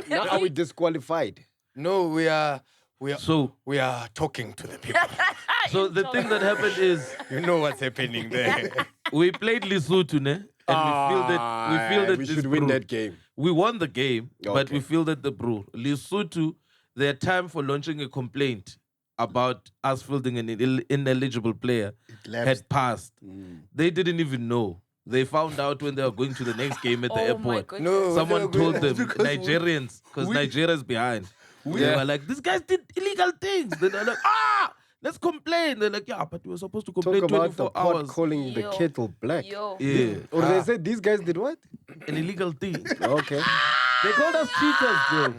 now are we disqualified? No, we are So, talking to the people. so the thing that happened is You know what's happening there. we played Lesotho, ne? And we fielded we this should win brew. that game. We won the game, but Okay. we fielded the brew. Lesotho, their time for launching a complaint about us fielding an ineligible player had passed. They didn't even know. They found out when they were going to the next game at the Oh my airport. goodness. No, Someone told them, because Nigerians, because Nigeria's behind. They were like, these guys did illegal things. Then they're like, let's complain. They're like, yeah, but we were supposed to complain Talk about the 24 pot hours. calling the Yo. kettle black. Yo. Yeah, Or they said these guys did what? an illegal thing. Okay. They called us cheaters, bro.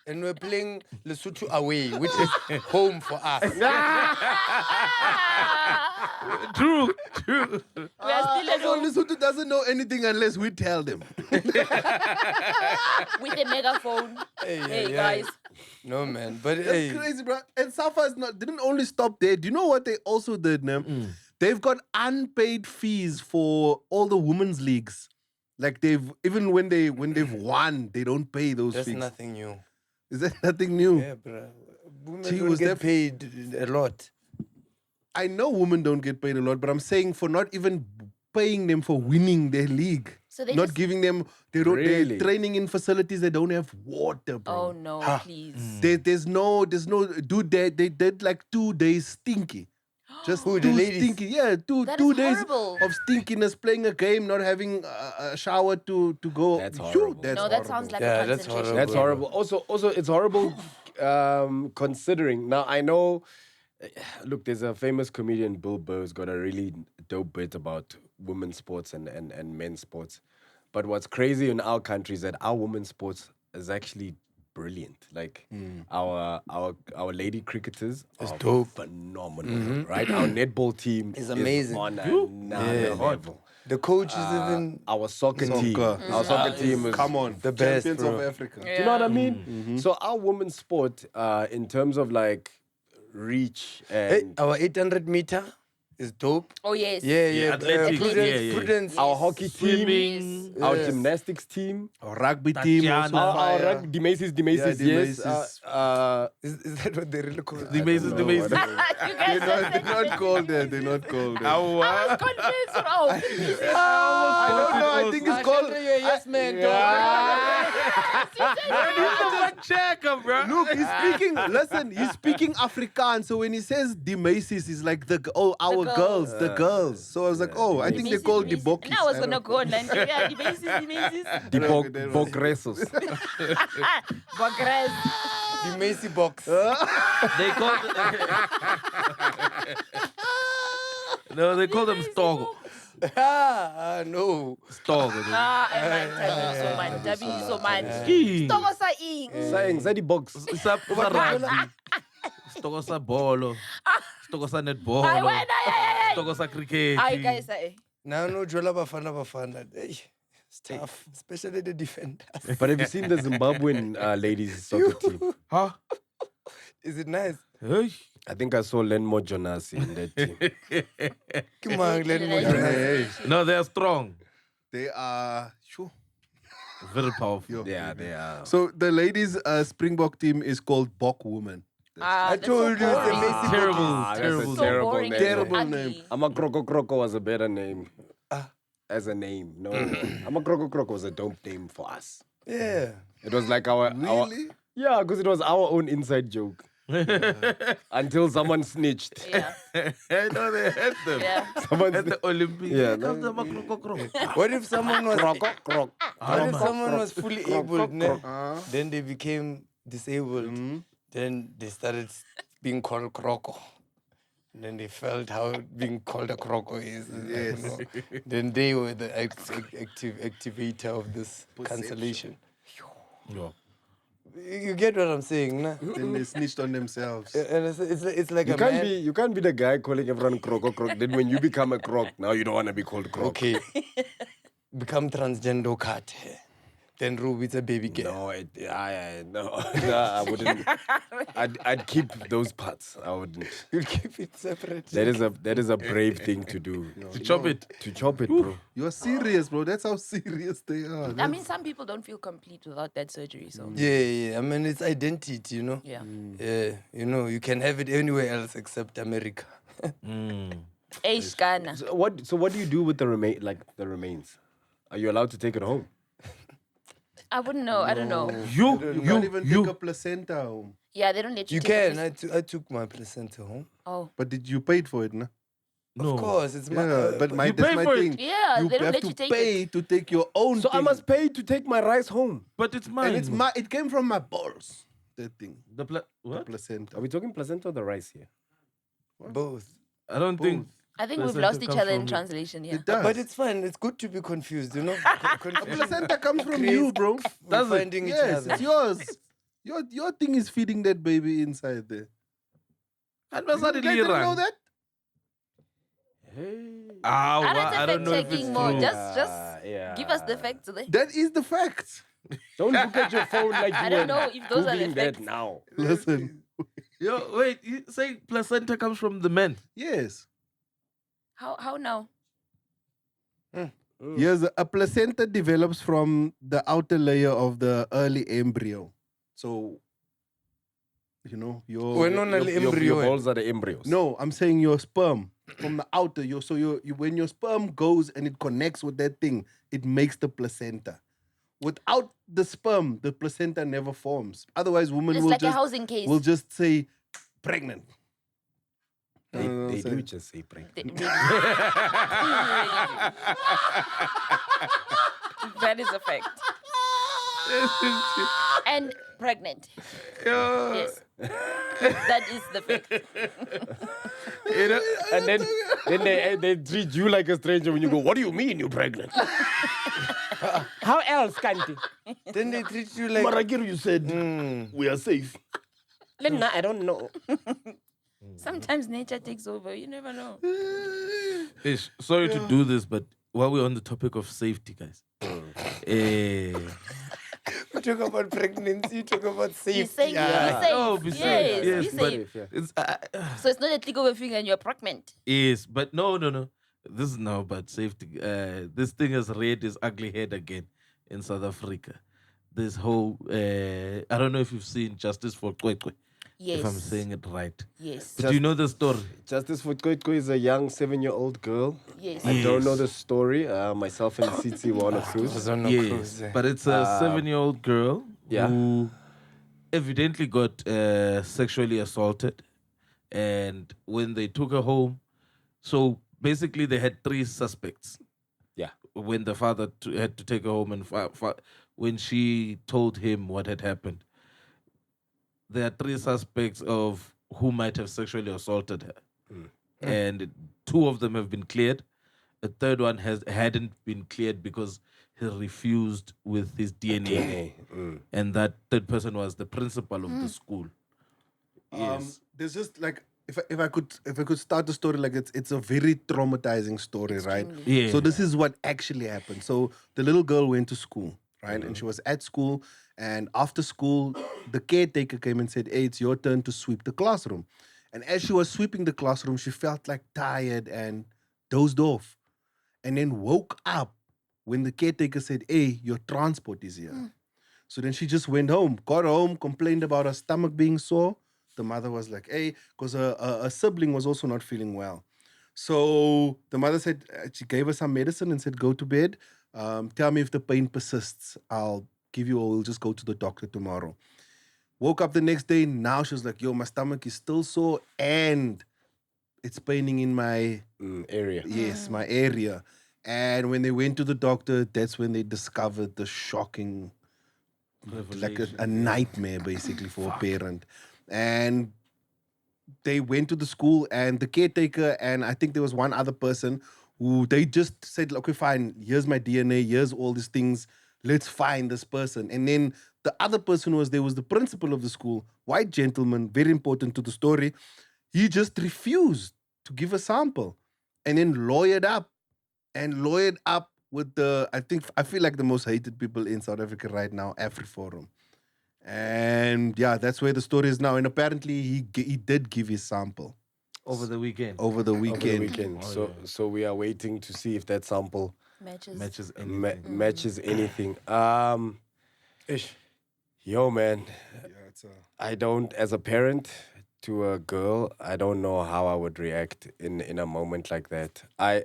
And we're playing Lesotho away, which is home for us. True. We are still at So home Lesotho doesn't know anything unless we tell them. with a megaphone. Hey, guys. No, man. But That's hey, crazy, bro. And Safa didn't only stop there. Do you know what they also did, Nam? They've got unpaid fees for all the women's leagues. Like even when they've won, they don't pay those that's fees. nothing new. Is that nothing new? Yeah, bro. Women Gee, don't was get that- paid a lot. I know women don't get paid a lot, but I'm saying for not even paying them for winning their league. So they not just- giving them they're Really? training in facilities that don't have water, bro. Oh no, please. There's no dude. They did like 2 days stinky. Just Who, the two ladies? stinky. Yeah, two That two is days horrible. of stinkiness, playing a game, not having a shower to go. That's Phew, horrible. that's No, that horrible. sounds like Yeah, a that's concentration. That's Bro. horrible. Also, it's horrible considering. Now, I know, look, there's a famous comedian, Bill Burr's got a really dope bit about women's sports and men's sports. But what's crazy in our country is that our women's sports is actually brilliant. Like, our lady cricketers are dope. phenomenal, right? Our netball team It's amazing. is on another level. The coach is even Our soccer team. Our soccer team is Come on, the best, champions bro. of Africa. Do you know what I mean? So our women's sport, in terms of like reach Hey, and our 800 meter is dope. Oh yes. Yeah. athletics, Prudence, yeah. Prudence. our hockey team, Swimming. our Yes. gymnastics team, Our rugby team, also Tatiana. our fire. rugby, Macy's, Yeah, yes. Macy's. Is that what they really call it? The Macy's, the Macy's. You guys They're not called there. They're not called there. I was convinced. Oh, I don't know. I think it's called. Yes, man. Checker, bro. Look, he's speaking. Listen, he's speaking Afrikaans. So when he says the Macy's, it's like our girls, the girls. So I was like, oh, I think they call the bokkies. Now I was gonna go Nigeria. The basis, the basis. the They don't- Bogresos. Bagres. The Macy box. They call No, they call them Stogo. No. Stogo. Tabi so much. Ski. Stogo sa ing. Saying, Zaddy box. Sa rugby. Stogo sa bolo. Stogo sa Ay, netball. wena, ay. Stogo sa cricket. Ay, guys, ay. Now, no, Jola Bafana. Hey, it's tough, especially the defenders. But have you seen the Zimbabwean ladies soccer team? Huh? Is it nice? Hey. I think I saw Lenmo Jonas in that team. Come on, let me Hey, No, they are strong. they are. Sure. Very powerful. Yeah, they are. So the ladies' Springbok team is called Bok Women. I told you, it's a Macy Terrible, that's a terrible. So terrible boring. name. Terrible Ugly. name. Ama Kroko was a better name. As a name. No. Ama Kroko was a dope name for us. Yeah. It was like our Really? yeah, because it was our own inside joke. Until someone snitched. Yeah. I know they had them. Yeah. At the Olympics. Yeah, Here comes the Makroko. What if someone was Krok. What if someone was fully able, ne? Then they became disabled. Then they started being called Kroko. Then they felt how being called a Kroko is. Yes. You know? Then they were the activator of this cancellation. You get what I'm saying, nah? Then they snitched on themselves. And it's like You a can't man. be the guy calling everyone Krok. Then when you become a Krok, now you don't want to be called Krok. Okay. Become transgender cat. Then Ruby's a baby girl. No, no, I wouldn't. I'd keep those parts. I wouldn't. You'll keep it separate. That is a brave thing to do. To chop it. To chop it, bro. You're serious, bro. That's how serious they are. I mean, some people don't feel complete without that surgery. So Yeah. I mean, it's identity, yeah. Yeah, you can have it anywhere else except America. Ghana. So what do you do with the remains? Are you allowed to take it home? I wouldn't know. I don't know. You can't even take a placenta home. Yeah, they don't let you. You take can. a I took my placenta home. Oh. But did you pay for it, no? No. Of course, it's my. Yeah, but You that's pay my for it. thing. Yeah, you they don't have let to you take pay to take your own. So I thing. must pay to take my rice home. But it's mine. And it came from my balls. That thing, The the what? placenta. Are we talking placenta or the rice here? Both. I don't think. I think we've Placenta lost each comes other in from- translation here. It does. But it's fine. It's good to be confused, a Confusion. placenta comes from you, bro. Does it? Finding each Yes, other. it's yours. Your thing is feeding that baby inside there. I You guys didn't know that? I don't know if it's Fact-checking more. true. Just give us the facts. That is the fact. Don't look at your phone like you I don't were know if those are the Googling that facts. now. Listen. Yo, wait. You say placenta comes from the men? Yes. How now? Yes, a placenta develops from the outer layer of the early embryo. So, your When on an Your embryo. balls are the embryos. no, I'm saying your sperm from the outer. When your sperm goes and it connects with that thing, it makes the placenta. Without the sperm, the placenta never forms. Otherwise, women It's will like a just housing case. will just say pregnant. They do just say pregnant. They really do. That is a fact. And pregnant. Yes. That is the fact. And then they treat you like a stranger when you go, what do you mean you're pregnant? How else, Kanti? Then they treat you like. Maragiru, you said we are safe. Lena, I don't know. Sometimes nature takes over. You never know. Ish, sorry to do this, but while we're on the topic of safety, guys. We talk about pregnancy, talk about safety. He's saying Yeah. be safe. Oh, be safe. Yes, Yes, be but safe. it's So it's not a click of a finger and you're pregnant. yes, but no. This is now about safety. This thing has reared its ugly head again in South Africa. This whole I don't know if you've seen Justice for Kwekwe. Yes. If I'm saying it right. Yes. But do you know the story? Justice for Koitko is a young 7-year-old girl. Yes. I don't know the story. Myself and Tsitsi were on a cruise. Was on a Yes, cruise, but it's a 7-year-old girl yeah. who evidently got sexually assaulted. And when they took her home, so basically they had 3 suspects. Yeah. When the father had to take her home and when she told him what had happened. There are 3 suspects of who might have sexually assaulted her. And 2 of them have been cleared. A third one hadn't been cleared because he refused with his DNA. And that third person was the principal of the school. Yes. There's just like if I could start the story, like it's a very traumatizing story, right? Yeah. So this is what actually happened. So the little girl went to school, right? And she was at school, and after school, the caretaker came and said, "Hey, it's your turn to sweep the classroom." And as she was sweeping the classroom, she felt like tired and dozed off, and then woke up when the caretaker said, "Hey, your transport is here." So then she just went home, got home, complained about her stomach being sore. The mother was like, hey, because her sibling was also not feeling well. So the mother said, she gave her some medicine and said, go to bed. Tell me if the pain persists. I'll give you, or we'll just go to the doctor tomorrow. Woke up the next day. Now she was like, yo, my stomach is still sore and it's paining in my area. Yes, my area. And when they went to the doctor, that's when they discovered the shocking, like a nightmare basically for a parent. And they went to the school, and the caretaker, and I think there was one other person who they just said, okay, fine, here's my DNA, here's all these things, let's find this person. And then the other person was the principal of the school, white gentleman, very important to the story. He just refused to give a sample, and then lawyered up with I feel like the most hated people in South Africa right now, AfriForum. And yeah, that's where the story is now. And apparently he did give his sample Over the weekend. over the Over the weekend. weekend. So we are waiting to see if that sample Matches ma- anything. matches anything. Ish. Yo, man, Yeah, it's I don't, as a parent to a girl, I don't know how I would react in a moment like that. I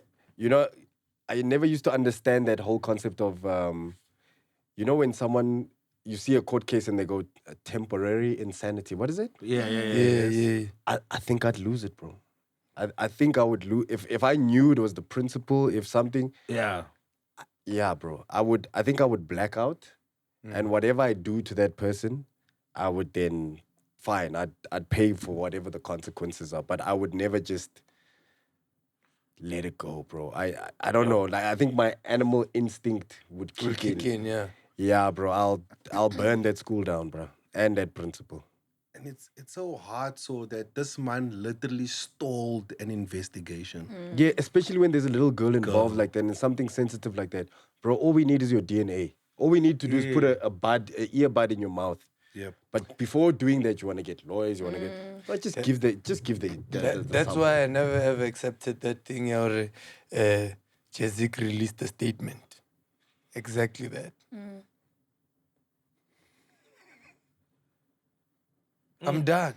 never used to understand that whole concept of, when someone, you see a court case and they go temporary insanity. What is it? Yeah. Yeah. I think I'd lose it, bro. I think I would lose if I knew it was the principle. If something, Yeah. yeah, bro, I think I would black out, and whatever I do to that person, I would then fine. I'd pay for whatever the consequences are, but I would never just let it go, bro. I don't know. Like I think my animal instinct would Will kick kick in. in, yeah. Yeah, bro. I'll burn that school down, bro, and that principal. and it's so hard so that this man literally stalled an investigation. Yeah, especially when there's a little girl involved like that and something sensitive like that. Bro, all we need is your DNA. All we need to do is put a earbud in your mouth. Yep. But before doing that, you want to get lawyers, you want to get... But just give the That's sample. why I never ever accepted that thing or Jezik released a statement. Exactly that. I'm done.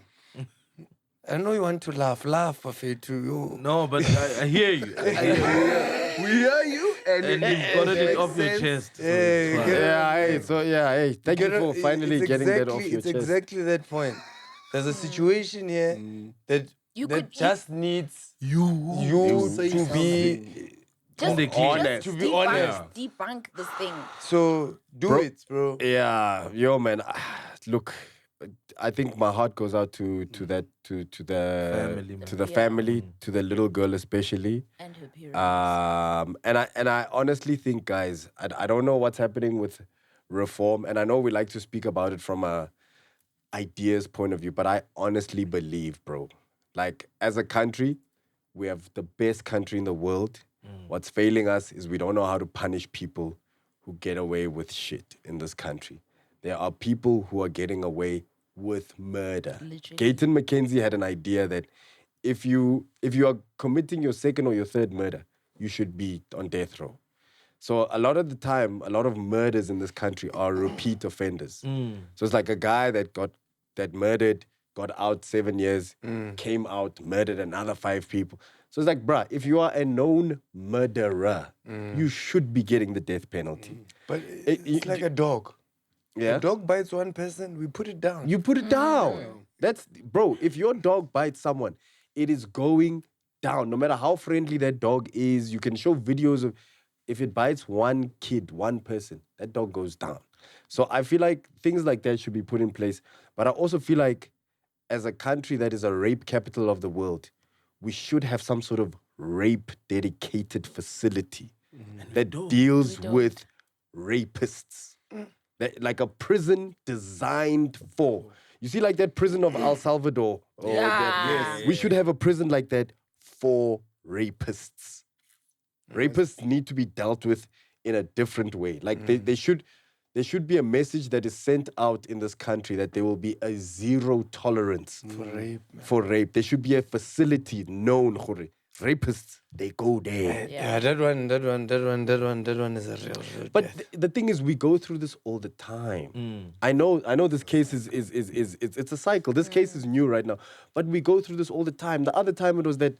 I know you want to laugh, Bafetu. No, but I hear you. I hear you. We hear you, and And you've gotten it off your chest. So it's fine. Thank you for finally It's getting that off your It's chest. exactly that point. There's a situation here that You that could just needs you say to be just, the clear. just To be honest. debunk this thing. so do it, bro. Yeah, yo, man. Look, I think my heart goes out to the Family, man. to the family, to the little girl especially. And her parents. And I honestly think, guys, I don't know what's happening with reform, and I know we like to speak about it from a ideas point of view, but I honestly believe, bro, like as a country, we have the best country in the world. What's failing us is we don't know how to punish people who get away with shit in this country. There are people who are getting away with murder. Literally. Gayton McKenzie had an idea that if you are committing your second or your third murder, you should be on death row. So a lot of the time, a lot of murders in this country are repeat offenders. So it's like a guy that murdered, got out 7 years, came out, murdered another 5 people. So it's like, bruh, if you are a known murderer, you should be getting the death penalty. But it's like a dog. Yeah? A dog bites one person, we put it down. You put it down. That's, bro, if your dog bites someone, it is going down. No matter how friendly that dog is, you can show videos of, if it bites one kid, one person, that dog goes down. So I feel like things like that should be put in place. But I also feel like as a country that is a rape capital of the world, we should have some sort of rape dedicated facility that deals with rapists. Like a prison designed for. You see, like that prison of El Salvador. We should have a prison like that for rapists. Rapists need to be dealt with in a different way. Like there should be a message that is sent out in this country that there will be a zero tolerance for rape. There should be a facility known for rapists. They go there. Yeah, that one is a real But death. the thing is, we go through this all the time. I know this case is it's a cycle. This case is new right now, but we go through this all the time. The other time it was that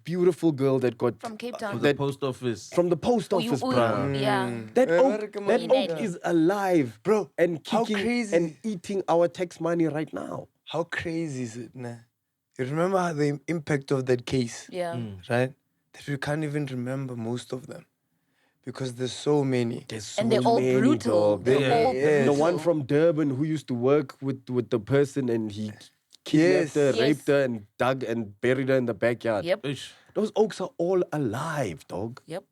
beautiful girl that got From Cape Town. The post office. from the post office, bro. Yeah. That Yeah, oak, American that money. oak is alive, Bro, and how kicking crazy. and eating our tax money right now. How crazy is it, nah? You remember how the impact of that case, Yeah. right? That we can't even remember most of them. Because there's so many. There's so And they're all many, brutal. dog. They're all Yeah. The brutal. one from Durban who used to work with the person and he kidnapped her, Yes. raped her, and dug and buried her in the backyard. Yep. Ish. Those oaks are all alive, dog. Yep.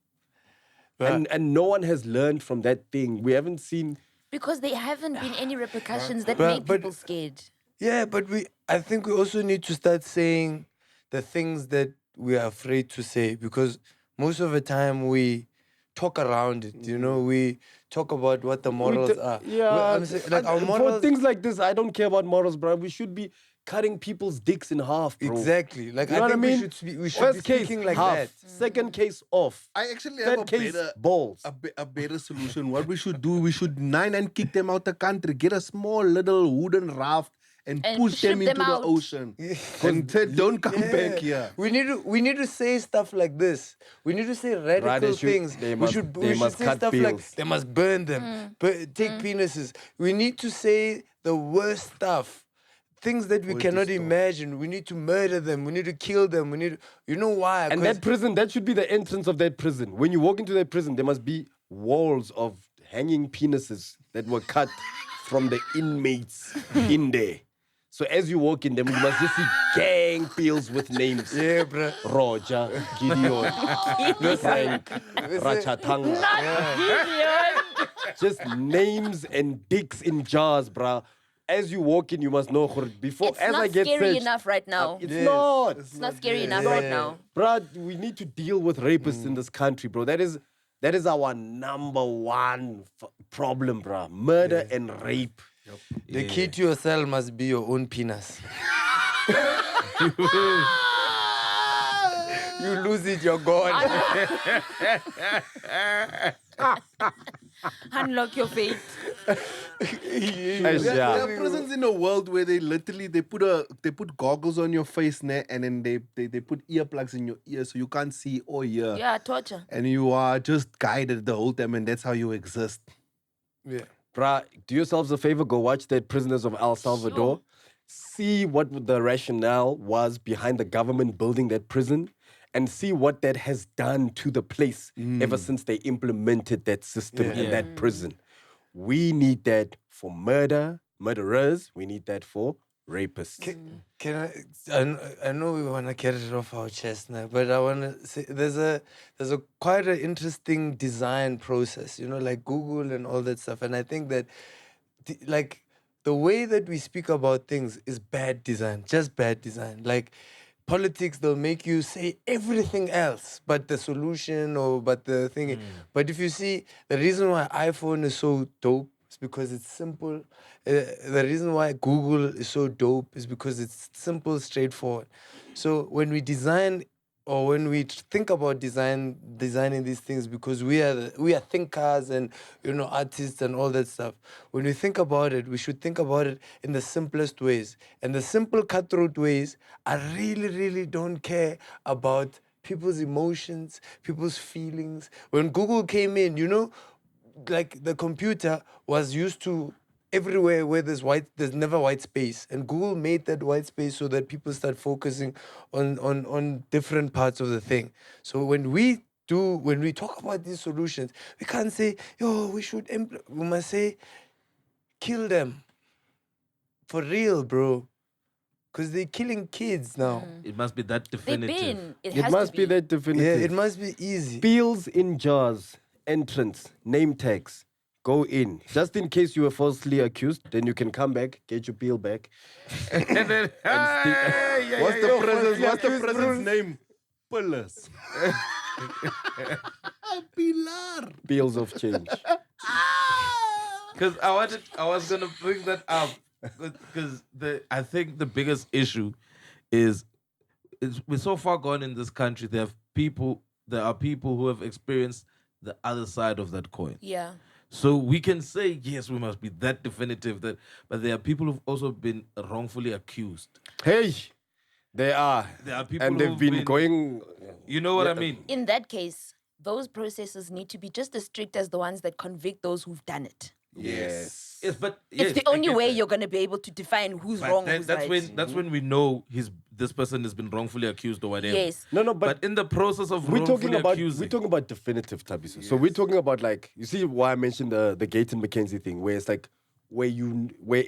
And no one has learned from that thing. We haven't seen. Because there haven't been any repercussions that But- made but- people scared. Yeah, but I think we also need to start saying the things that we are afraid to say, because most of the time we talk around it. You know, we talk about what the morals are. I'm saying, like our for morals. things like this, I don't care about morals, bro. We should be cutting people's dicks in half, bro. Exactly. Like You know I what I think mean? we should First be case, speaking like half. that. Second case, off. I actually have Third case, balls. a better solution. What we should do, we should nine and kick them out the country. Get a small little wooden raft and push them ship into them the out. ocean. And say, don't come back here. We need to say stuff like this. We need to say radical things. they we must- should they must say cut stuff like bills. they must burn them, take penises. We need to say the worst stuff. Things that we cannot imagine. We need to murder them. We need to kill them. We need to, you know why? And 'Cause that prison, that should be the entrance of that prison. When you walk into that prison, there must be walls of hanging penises that were cut from the inmates in there. So as you walk in them, you must just see gang peels with names. yeah, bro. Roger, Gideon, Frank, Rachatanga. Just names and dicks in jars, bruh. As you walk in, you must know. Before, It's as not I get scary searched, enough right now. it's not. It's not scary enough right now. Bruh, we need to deal with rapists in this country, bro. That is our number one problem, bruh. Murder and rape. The key to your cell must be your own penis. You lose it, you're gone. Unlock your fate. There are prisons in the world where they literally they put goggles on your face, and then they put earplugs in your ears so you can't see or hear. Yeah, torture. And you are just guided the whole time, and that's how you exist. Yeah. Bruh, do yourselves a favor, go watch that Prisoners of El Salvador. See what the rationale was behind the government building that prison and see what that has done to the place ever since they implemented that system in that prison. We need that for murderers. We need that for rapists. Can I know we want to get it off our chest now, but I want to say there's a quite an interesting design process, you know, like Google and all that stuff. And I think that the way that we speak about things is bad design, just bad design. Like politics, they'll make you say everything else but the solution or but the thing. But if you see, the reason why iPhone is so dope is because it's simple. The reason why Google is so dope is because it's simple, straightforward. So when we design or when we think about designing these things, because we are thinkers and, you know, artists and all that stuff. When we think about it, we should think about it in the simplest ways. And the simple cutthroat ways, I really, really don't care about people's emotions, people's feelings. When Google came in, you know, like the computer was used to everywhere where there's never white space, and Google made that white space so that people start focusing on different parts of the thing. So when we talk about these solutions, we can't say, yo, we must say, kill them for real, bro, because they're killing kids now. It must be that They've definitive. been. It It has must to be that definitive. Yeah, it must be easy. Peels in jars, entrance, name tags. Go in. Just in case you were falsely accused, then you can come back, get your peel back. What's the prison's name? Pillars. Pilar. Peels of change. Because I was gonna bring that up because I think the biggest issue is we're so far gone in this country. There are people who have experienced the other side of that coin. Yeah. So we can say, yes, we must be that definitive, but there are people who've also been wrongfully accused. Hey, they are. There are people And they've who've been going. You know what I mean? In that case, those processes need to be just as strict as the ones that convict those who've done it. Yes, but It's the only way you're you're going to be able to define who's wrong, who's that's right. that's when we know this person has been wrongfully accused or whatever. Yes. No, But in the process of we're wrongfully talking about accusing, definitive, Tabiso. So we're talking about, like, you see why I mentioned the Gaten McKenzie thing, where it's like where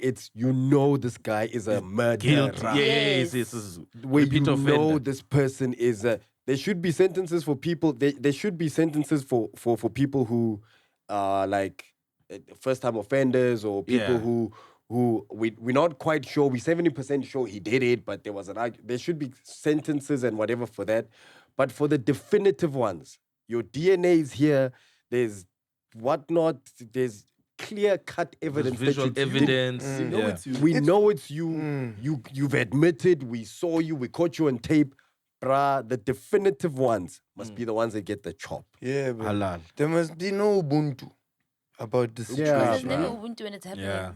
it's this guy is a murderer. guilty. Yes. Yes. Where Repeat you offender. know this person is there should be sentences for people. There should be sentences for people who are like first time offenders or people Yeah. who we're not quite sure. We're 70% sure he did it, but there was there should be sentences and whatever for that. But for the definitive ones, your DNA is here. there's whatnot, there's clear-cut evidence. Visual that it's you. evidence. You know it's you. We know it's you. You've admitted. We saw you. We caught you on tape. Bruh, the definitive ones must be the ones that get the chop. Yeah, but Halal. there must be no Ubuntu about this Yeah. situation. There's never Ubuntu when it's happening. Yeah.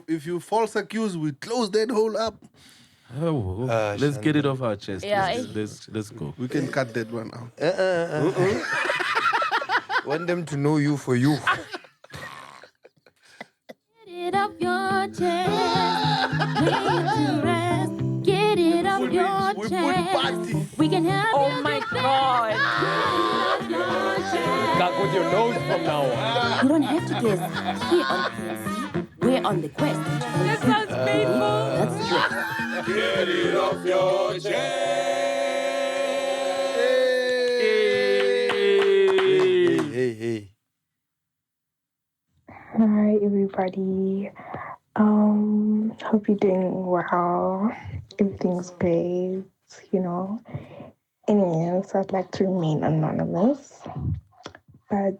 If you false accuse, we close that hole up. Oh, Ah, let's get it off our chest. Yeah, Let's go. We can cut that one out. Want them to know you for you. Get it off your chest. Lay to rest. Get it off your we chest. put party. We can have Oh my God. Get it off your chest. Got with your nose from now on. You don't have to guess. Here on PNC, we're on the quest. That sounds painful. That's true. Get it off your Hey. Hi everybody. Hope you're doing well. Everything's great, you know. Anyways, I'd like to remain anonymous. But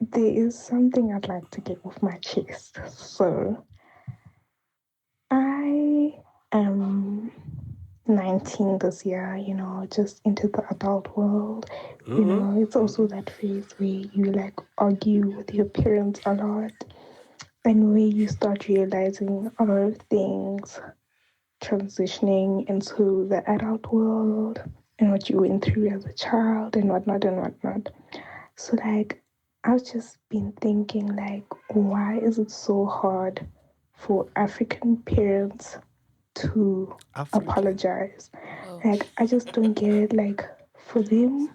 there is something I'd like to get off my chest. So I am 19 this year, you know, just into the adult world. You know, it's also that phase where you like argue with your parents a lot and where you start realizing a lot of things transitioning into the adult world and what you went through as a child and whatnot and whatnot. So like I've just been thinking like, why is it so hard for African parents to apologize? Like I just don't get it. Like for them,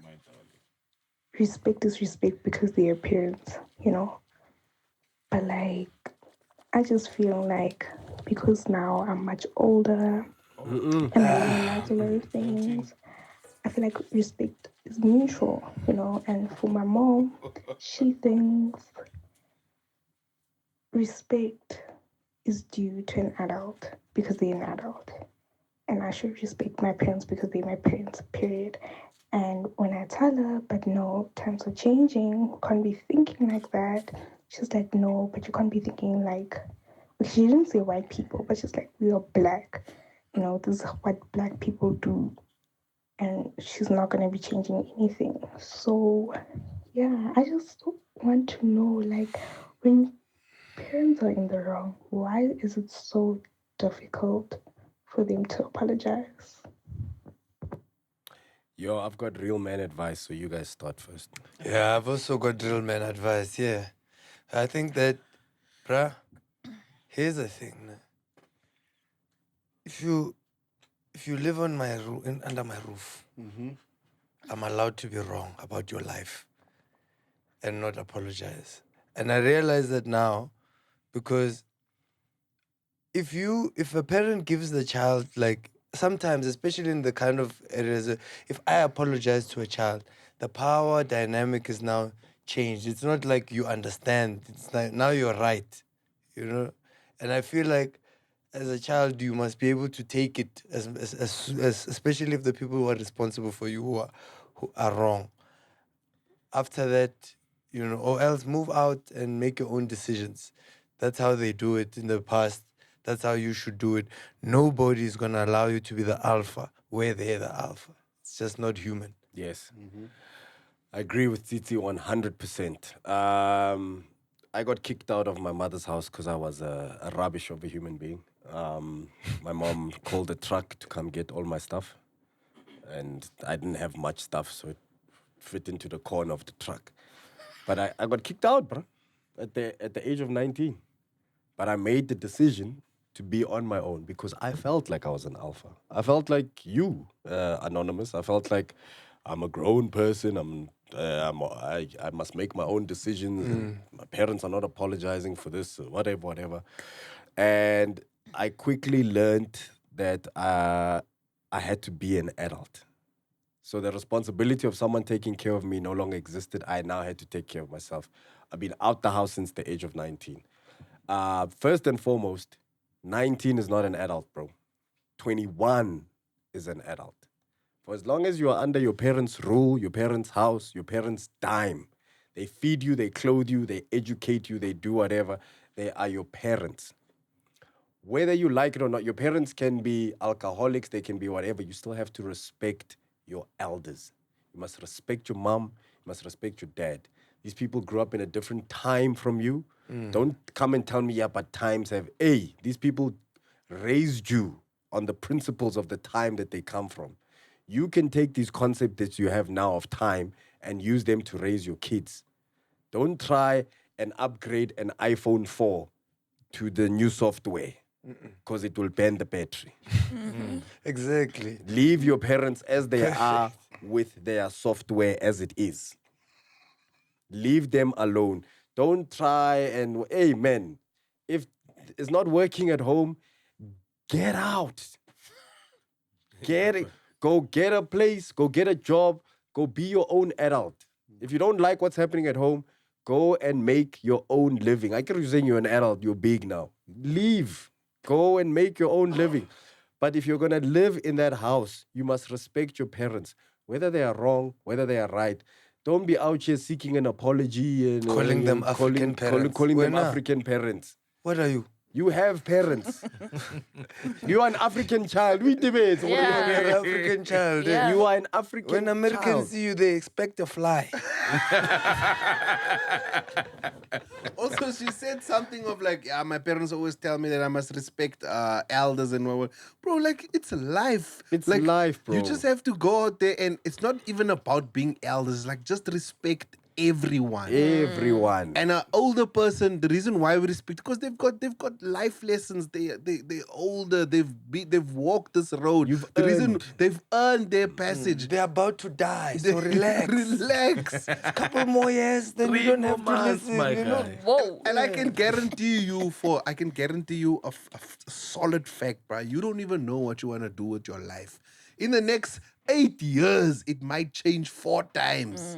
respect is respect because they are parents, you know. But like I just feel like because now I'm much older and I realize a lot of things, I feel like respect is mutual, you know. And for my mom, she thinks respect is due to an adult because they're an adult. And I should respect my parents because they're my parents, period. And when I tell her, but no, times are changing, we can't be thinking like that. She's like, no, but you can't be thinking like, well, she didn't say white people, but she's like, we are black. You know, this is what black people do. And she's not going to be changing anything. So, yeah, I just want to know, like, when parents are in the wrong, why is it so difficult for them to apologize? Yo, I've got real man advice, so you guys start first. Yeah, I've also got real man advice, yeah. I think that, bruh, here's the thing. Nah. If you live on my under my roof, I'm allowed to be wrong about your life and not apologize. And I realize that now because if a parent gives the child, like, sometimes, especially in the kind of areas, if I apologize to a child, the power dynamic is now changed. It's not like you understand. It's like now you're right, you know? And I feel like as a child, you must be able to take it, as especially if the people who are responsible for you who are wrong. After that, you know, or else move out and make your own decisions. That's how they do it in the past. That's how you should do it. Nobody is going to allow you to be the alpha where they're the alpha. It's just not human. Yes. I agree with Tsitsi 100%. I got kicked out of my mother's house because I was a rubbish of a human being. My mom called a truck to come get all my stuff. And I didn't have much stuff, so it fit into the corner of the truck. But I got kicked out, bro, at the age of 19. But I made the decision to be on my own because I felt like I was an alpha. I felt like you, Anonymous. I felt like I'm a grown person. I must make my own decisions. And my parents are not apologizing for this, whatever. And I quickly learned that I had to be an adult. So the responsibility of someone taking care of me no longer existed. I now had to take care of myself. I've been out the house since the age of 19. First and foremost, 19 is not an adult, bro. 21 is an adult. For as long as you are under your parents' rule, your parents' house, your parents' dime, They feed you, they clothe you, they educate you, they do whatever. They are your parents. Whether you like it or not, your parents can be alcoholics, they can be whatever. You still have to respect your elders. You must respect your mom, you must respect your dad. These people grew up in a different time from you. Don't come and tell me, yeah, but times have, these people raised you on the principles of the time that they come from. You can take these concepts that you have now of time and use them to raise your kids. Don't try and upgrade an iPhone 4 to the new software because it will burn the battery. Exactly. Leave your parents as they are with their software as it is. Leave them alone. Don't try and, man, if it's not working at home, get out. Go get a place, go get a job, go be your own adult. If you don't like what's happening at home, go and make your own living. I get you saying you're an adult, you're big now. Leave. Go and make your own living. But if you're going to live in that house, you must respect your parents, whether they are wrong, whether they are right. Don't be out here seeking an apology and Calling them African parents. Calling them Wena. African parents. What are you? You have parents. You are an African child. We debate. You're an African child. Yeah. You are an African When Americans child. see you, they expect a fly. Also, she said something of like, yeah, my parents always tell me that I must respect elders and what. Bro, like, it's life. It's like, life, bro. You just have to go out there, and it's not even about being elders. Like, just respect everyone. Everyone. And an older person, the reason why we respect, because they've got life lessons. They're older. They've walked this road. Reason they've earned their passage. They're about to die, so relax. Relax. A couple more years, then you don't have to listen. my You know? guy. Whoa. And I can guarantee you a solid fact, bro. You don't even know what you want to do with your life. In the next 8 years, it might change 4 times.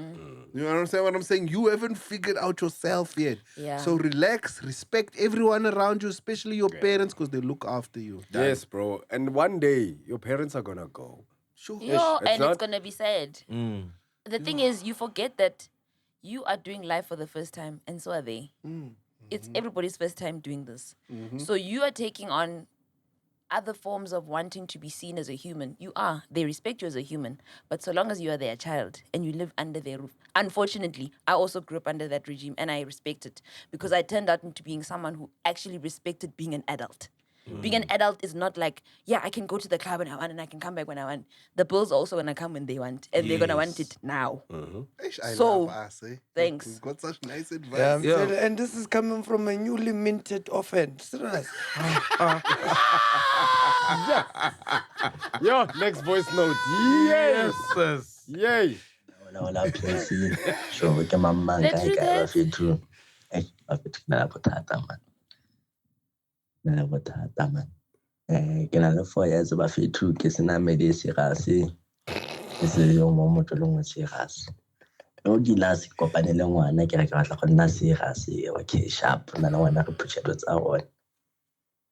You know what I'm saying? You haven't figured out yourself yet. Yeah. So relax, respect everyone around you, especially your parents, because they look after you. Yes, bro. And one day, your parents are going to go. Sure. Yo, It's and not- it's gonna be sad. The thing is, you forget that you are doing life for the first time, and so are they. It's everybody's first time doing this. So you are taking on other forms of wanting to be seen as a human. You are. They respect you as a human. But so long as you are their child and you live under their roof. Unfortunately, I also grew up under that regime and I respect it because I turned out into being someone who actually respected being an adult. Being an adult is not like, yeah, I can go to the club when I want and I can come back when I want. The bills are also going to come when they want. And they're going to want it now. I So, love us, eh? thanks. We've got such nice advice. Yeah, I'm telling- and this is coming from a newly minted orphan. Serious. Yo, next voice note. Yes. Yay. Hola, Tracy. So, ke mamang The kae truth kae is- bafethu. Bafethu ke na le bothata man. Ke na le bothata man. Ke na le 4 years bafethu ke sena medi serious. Ke se yo mo motolong o serious. O di last kopane le ngwana ke re ke batla go nna serious. Okay, sharp. Na le ngwana re putsheto tsa rona.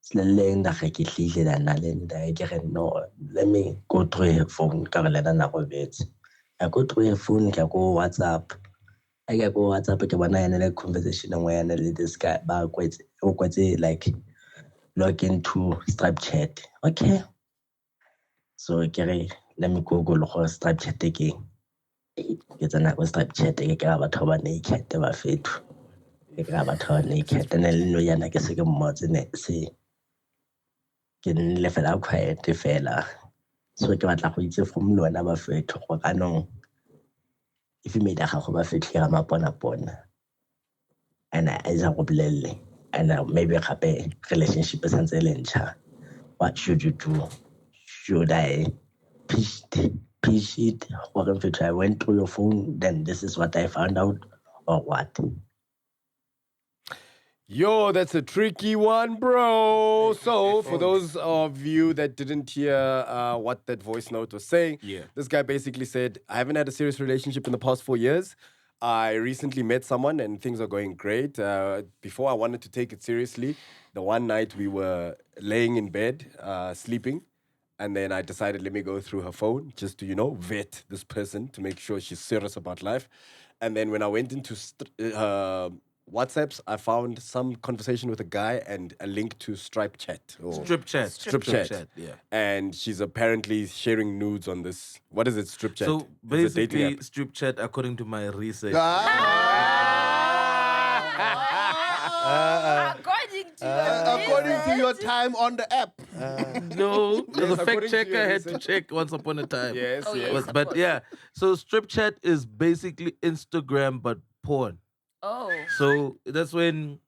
Sleleng da ge ke hlile da na le nda ke re no, let me go through a phone ka re lena na go betse. I go through a phone ke go WhatsApp. I go WhatsApp ke bona ene le conversation nngwe yana le this guy ba kwetse like log into Stripe chat. Okay. So ke re let me Google go Stripe chat again. Ke tsena go Stripe chat ke ka batho ba naked ba fethu. Ke ka batho ba naked and le no yana ke se ke mmotse ne se ke nne fela quiet fela. So ke batla go itse from lona ba fethu go ka no if you made a gago ba fethu ga mapona and I is a go bolelle and maybe gape relationship is ntse le ntsha. What should you do? Should I push it or if I went through your phone then this is what I found out or what? Yo, that's a tricky one, bro. So, for those of you that didn't hear what that voice note was saying, this guy basically said, I haven't had a serious relationship in the past 4 years. I recently met someone and things are going great. Before I wanted to take it seriously, the one night we were laying in bed, sleeping, and then I decided, let me go through her phone just to, vet this person to make sure she's serious about life. And then when I went into WhatsApps, I found some conversation with a guy and a link to Stripe Chat. Or Strip chat. Strip Chat. Yeah. And she's apparently sharing nudes on this. What is it, Strip Chat? So It's a dating basically, app. strip chat, according to my research. According According to your time on the app. No, the fact according to checker your had to check once upon a time. Yes, Oh, yes. yes. of But course. yeah, so strip chat is basically Instagram but porn. Oh. So that's when.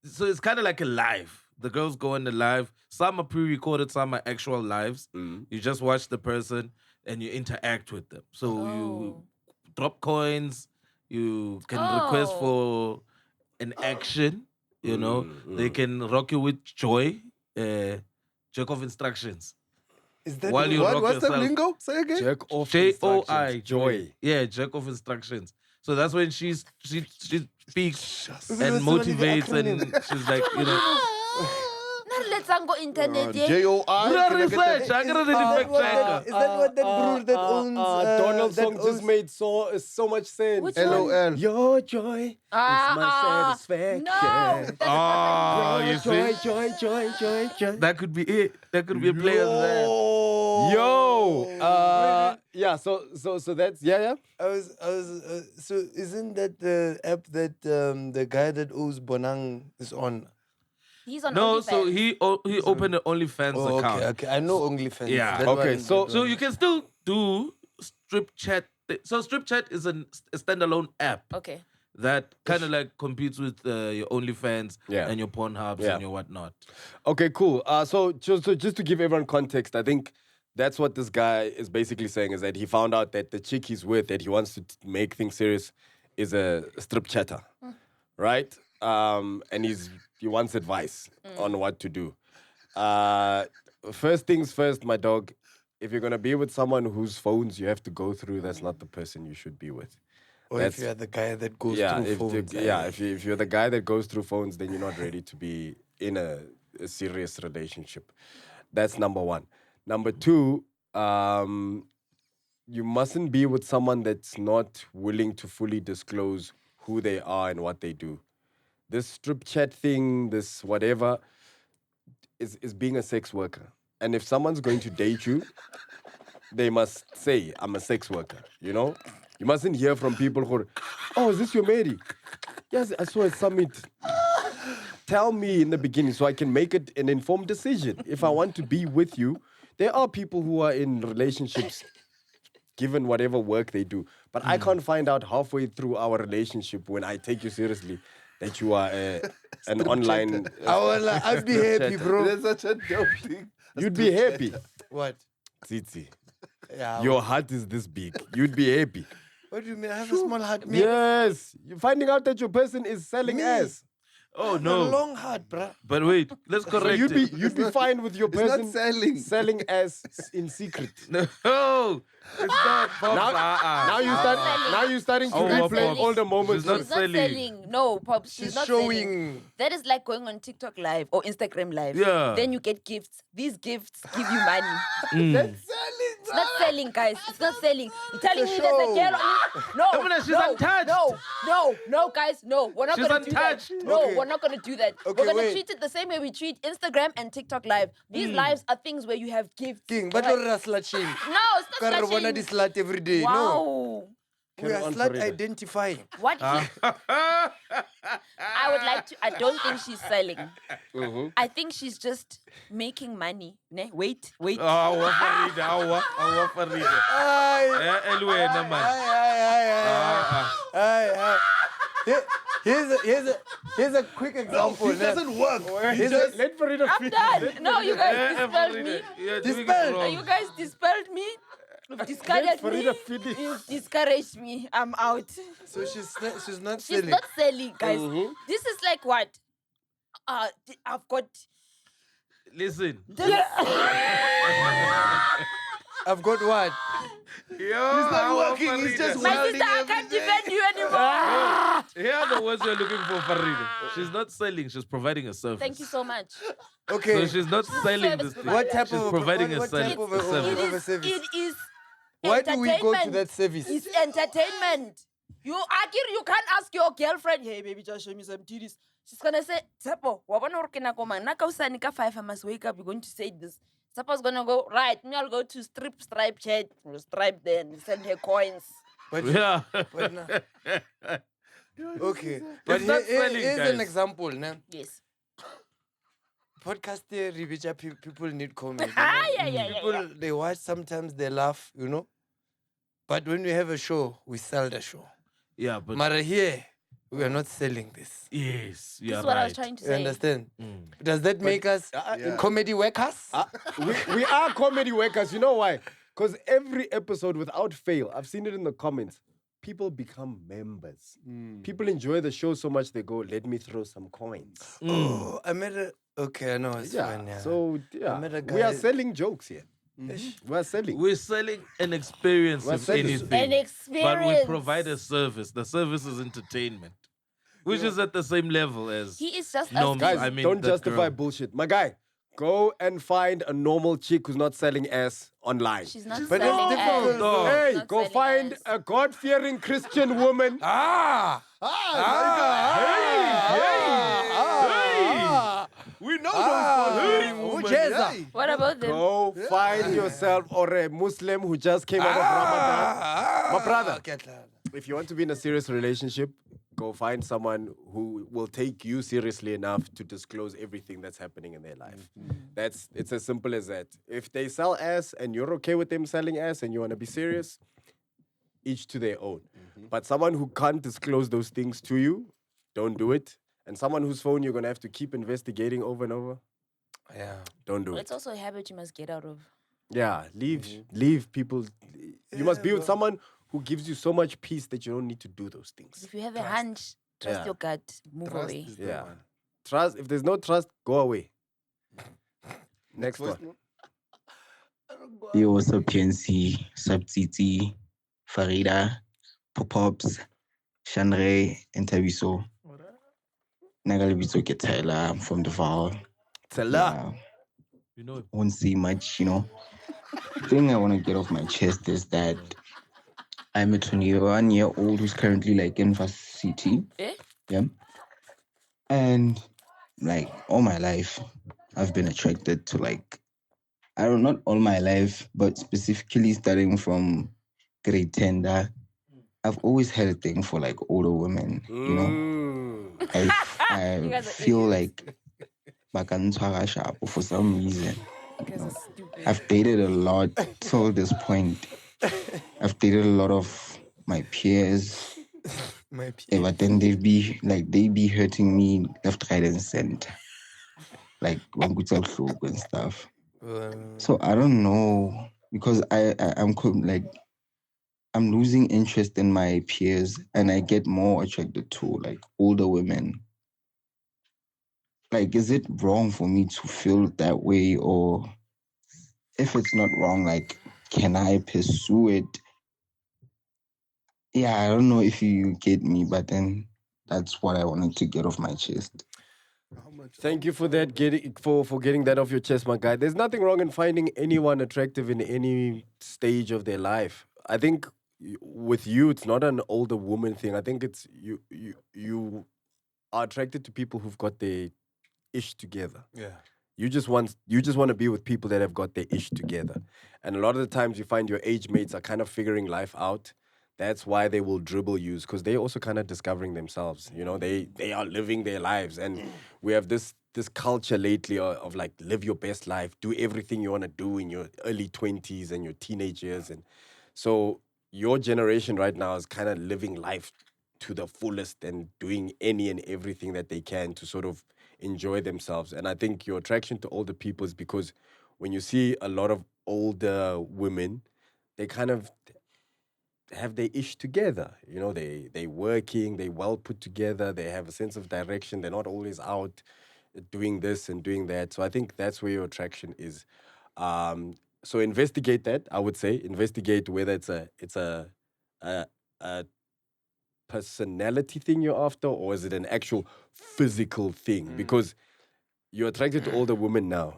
So it's kind of like a live. The girls go on the live. Some are pre-recorded, some are actual lives. You just watch the person and you interact with them. So you drop coins. You can request for an action. You know, they can rock you with joy. Jerk off instructions. Is that While you rock What's the yourself. lingo? Say again. Jerk off J-O-I, instructions. Joy. Yeah, jerk off instructions. So that's when she speaks But and what's one of the motivates and acronyms? she's like, you know. Let's go internet. Yeah. J-O-I. Do Can I get that? research. I gotta do the fact checker. Is that what that brood that owns? Donald's that song just made so much sense. Which LOL. Your joy is my satisfaction. No. Oh, you see? Joy. That could be it. That could be a play on that. Yo. Yeah. So that's yeah. I was. So isn't that the app that the guy that owes Bonang is on? He's on No, OnlyFans. so he opened an OnlyFans Oh, account. okay. I know OnlyFans. Yeah. That Okay, one- so- that So one. you can still do strip chat. So strip chat is a standalone app Okay. that kind of like competes with your OnlyFans Yeah. and your Pornhubs Yeah. and your whatnot. Okay, cool. So just to give everyone context, I think that's what this guy is basically saying is that he found out that the chick he's with, that he wants to make things serious, is a strip chatter, right? And he wants advice on what to do. First things first, my dog. If you're gonna be with someone whose phones you have to go through, that's not the person you should be with. Or if you're the guy that goes Yeah, through if phones. if you're the guy that goes through phones, then you're not ready to be in a serious relationship. That's number one. Number two, you mustn't be with someone that's not willing to fully disclose who they are and what they do. This strip chat thing, this whatever, is being a sex worker. And if someone's going to date you, they must say, I'm a sex worker, you know? You mustn't hear from people who are, oh, is this your Mary? Yes, I saw a summit. Tell me in the beginning so I can make it an informed decision. If I want to be with you, there are people who are in relationships given whatever work they do. But I can't find out halfway through our relationship when I take you seriously that you are an online... I'd be happy, bro. That's such a dope thing. You'd be happy. What? Tsitsi, Yeah. your heart is this big. You'd be happy. What do you mean? I have a small heart, man. Yes. You're finding out that your person is selling Me? ass. Oh A no! long heart, bruh. But wait, let's So correct you'd it. be fine with your It's not person selling. selling ass in secret. No, it's not. Pops. Now you're starting to Oh, replay selling. all the moments. She's not She's not selling. selling. No, Pops. She's She's not showing. selling. That is like going on TikTok Live or Instagram Live. Yeah. Then you get gifts. These gifts give you money. That's selling. It's not selling, guys. It's not selling. You're telling me there's a girl on No, Emina, she's no, untouched. no, guys, no. We're not She's gonna untouched. do that. No, Okay. we're not gonna do that. Okay, We're gonna wait. treat it the same way we treat Instagram and TikTok Live. These lives are things where you have gifts. King, but Right? you're a slut shame. No, it's not Because we slut this slut every day. Wow. No. We Carry are on, slut Farieda. identifying. What I would like to. I don't think she's selling. I think she's just making money. Ne? Wait. Awa Farieda. Eh, Elwena, man. Here's a quick example. It doesn't work. Let Farieda I'm done. No, you guys Eh, dispelled Farieda, me. you're doing it Dispelled. wrong. You guys dispelled me. You've discouraged me. Farieda finish. You've discouraged me. I'm out. So she's not She's selling. not selling, guys. This is like what? I've got. Listen. I've got what? He's not working, he's just My sister, I can't defend you anymore. Here are the words you're looking for, Farieda. She's not selling, she's providing a service. Thank you so much. Okay. So she's not selling this thing. What type She's of providing what a type service. of a service? It is Why do we go to entertainment. that service? It's entertainment. You can't ask your girlfriend, hey baby, just show me some titties. She's gonna say, Tsepo, wabona urkena koma naka usani ka 5, I must wake up, you're going to say this. Tsepo's gonna go, right, me I'll go to stripe chat, stripe then, send her coins. But Yeah. but no. Okay. But not here's selling, an guys. example. Nah. Yes. Podcast Rivicha people need comedy. Yeah. People they watch, sometimes they laugh, you know. But when we have a show, we sell the show. Yeah, but Mara here, we are not selling this. yes, This yeah, is what I was right. trying to You say. understand? Does that make us yeah. comedy workers? We are comedy workers. You know why? Because every episode, without fail, I've seen it in the comments, people become members. People enjoy the show so much they go, let me throw some coins. Oh, I met a. Okay, I know it's fine. Yeah. So, I met a we are guy- selling jokes here. We are selling. We're selling an experience We're of selling anything. An experience. But we provide a service. The service is entertainment, which is at the same level as He is just norms. Guys, I mean, don't that justify girl. bullshit. My guy, go and find a normal chick who's not selling ass online. She's not But it's selling difficult, ass. though. Hey, Not go selling find ass. a God-fearing Christian woman. We know those Ujeza. What about them? Go find yourself or a Muslim who just came out of Ramadan. My brother, if you want to be in a serious relationship, go find someone who will take you seriously enough to disclose everything that's happening in their life. It's as simple as that. If they sell ass and you're okay with them selling ass and you want to be serious, each to their own. But someone who can't disclose those things to you, don't do it. And someone whose phone you're gonna have to keep investigating over and over, Yeah. don't do Well, it. it's also a habit you must get out of. Yeah, leave people. You must be with someone who gives you so much peace that you don't need to do those things. If you have a hunch, trust Yeah. your gut, move away. Yeah. Trust. If there's no trust, go away. Next one. Yo, what's up, PNC, sub Tsitsi, Farieda, Pop-Ups, Shanre, and Tabiso. Nagalibito ke Tyler, I'm from the Val. Tala. You know, Won't say much, you know. The thing I want to get off my chest is that I'm a 21-year-old who's currently like in varsity. Eh? Yeah. And like all my life, I've been attracted to like, I don't not all my life, but specifically starting from grade 10, I've always had a thing for like older women, you know. You I guys are feel idiots. like bakantshwara sharp for some reason. You guys are stupid. I've dated a lot till this point. I've dated a lot of my peers. But then they be hurting me left, right, and center. Like when we talk and stuff. So I don't know, because I'm losing interest in my peers and I get more attracted to like older women. Like, is it wrong for me to feel that way? Or if it's not wrong, like, can I pursue it? Yeah, I don't know if you get me, but then that's what I wanted to get off my chest. Thank you for that. For getting that off your chest, my guy. There's nothing wrong in finding anyone attractive in any stage of their life. I think with you, it's not an older woman thing. I think it's you are attracted to people who've got their ish together. Yeah. You just want to be with people that have got their ish together. And a lot of the times you find your age mates are kind of figuring life out. That's why they will dribble you, because they're also kind of discovering themselves. You know, they are living their lives. And we have this culture lately of like, live your best life, do everything you want to do in your early 20s and your teenage years. And so your generation right now is kind of living life to the fullest and doing any and everything that they can to sort of enjoy themselves. And I think your attraction to older people is because when you see a lot of older women, they kind of have their ish together. You know, they working, they well put together, they have a sense of direction, they're not always out doing this and doing that. So I think that's where your attraction is. So investigate that, I would say. Investigate whether it's a personality thing you're after, or is it an actual physical thing? Because you're attracted to older women now.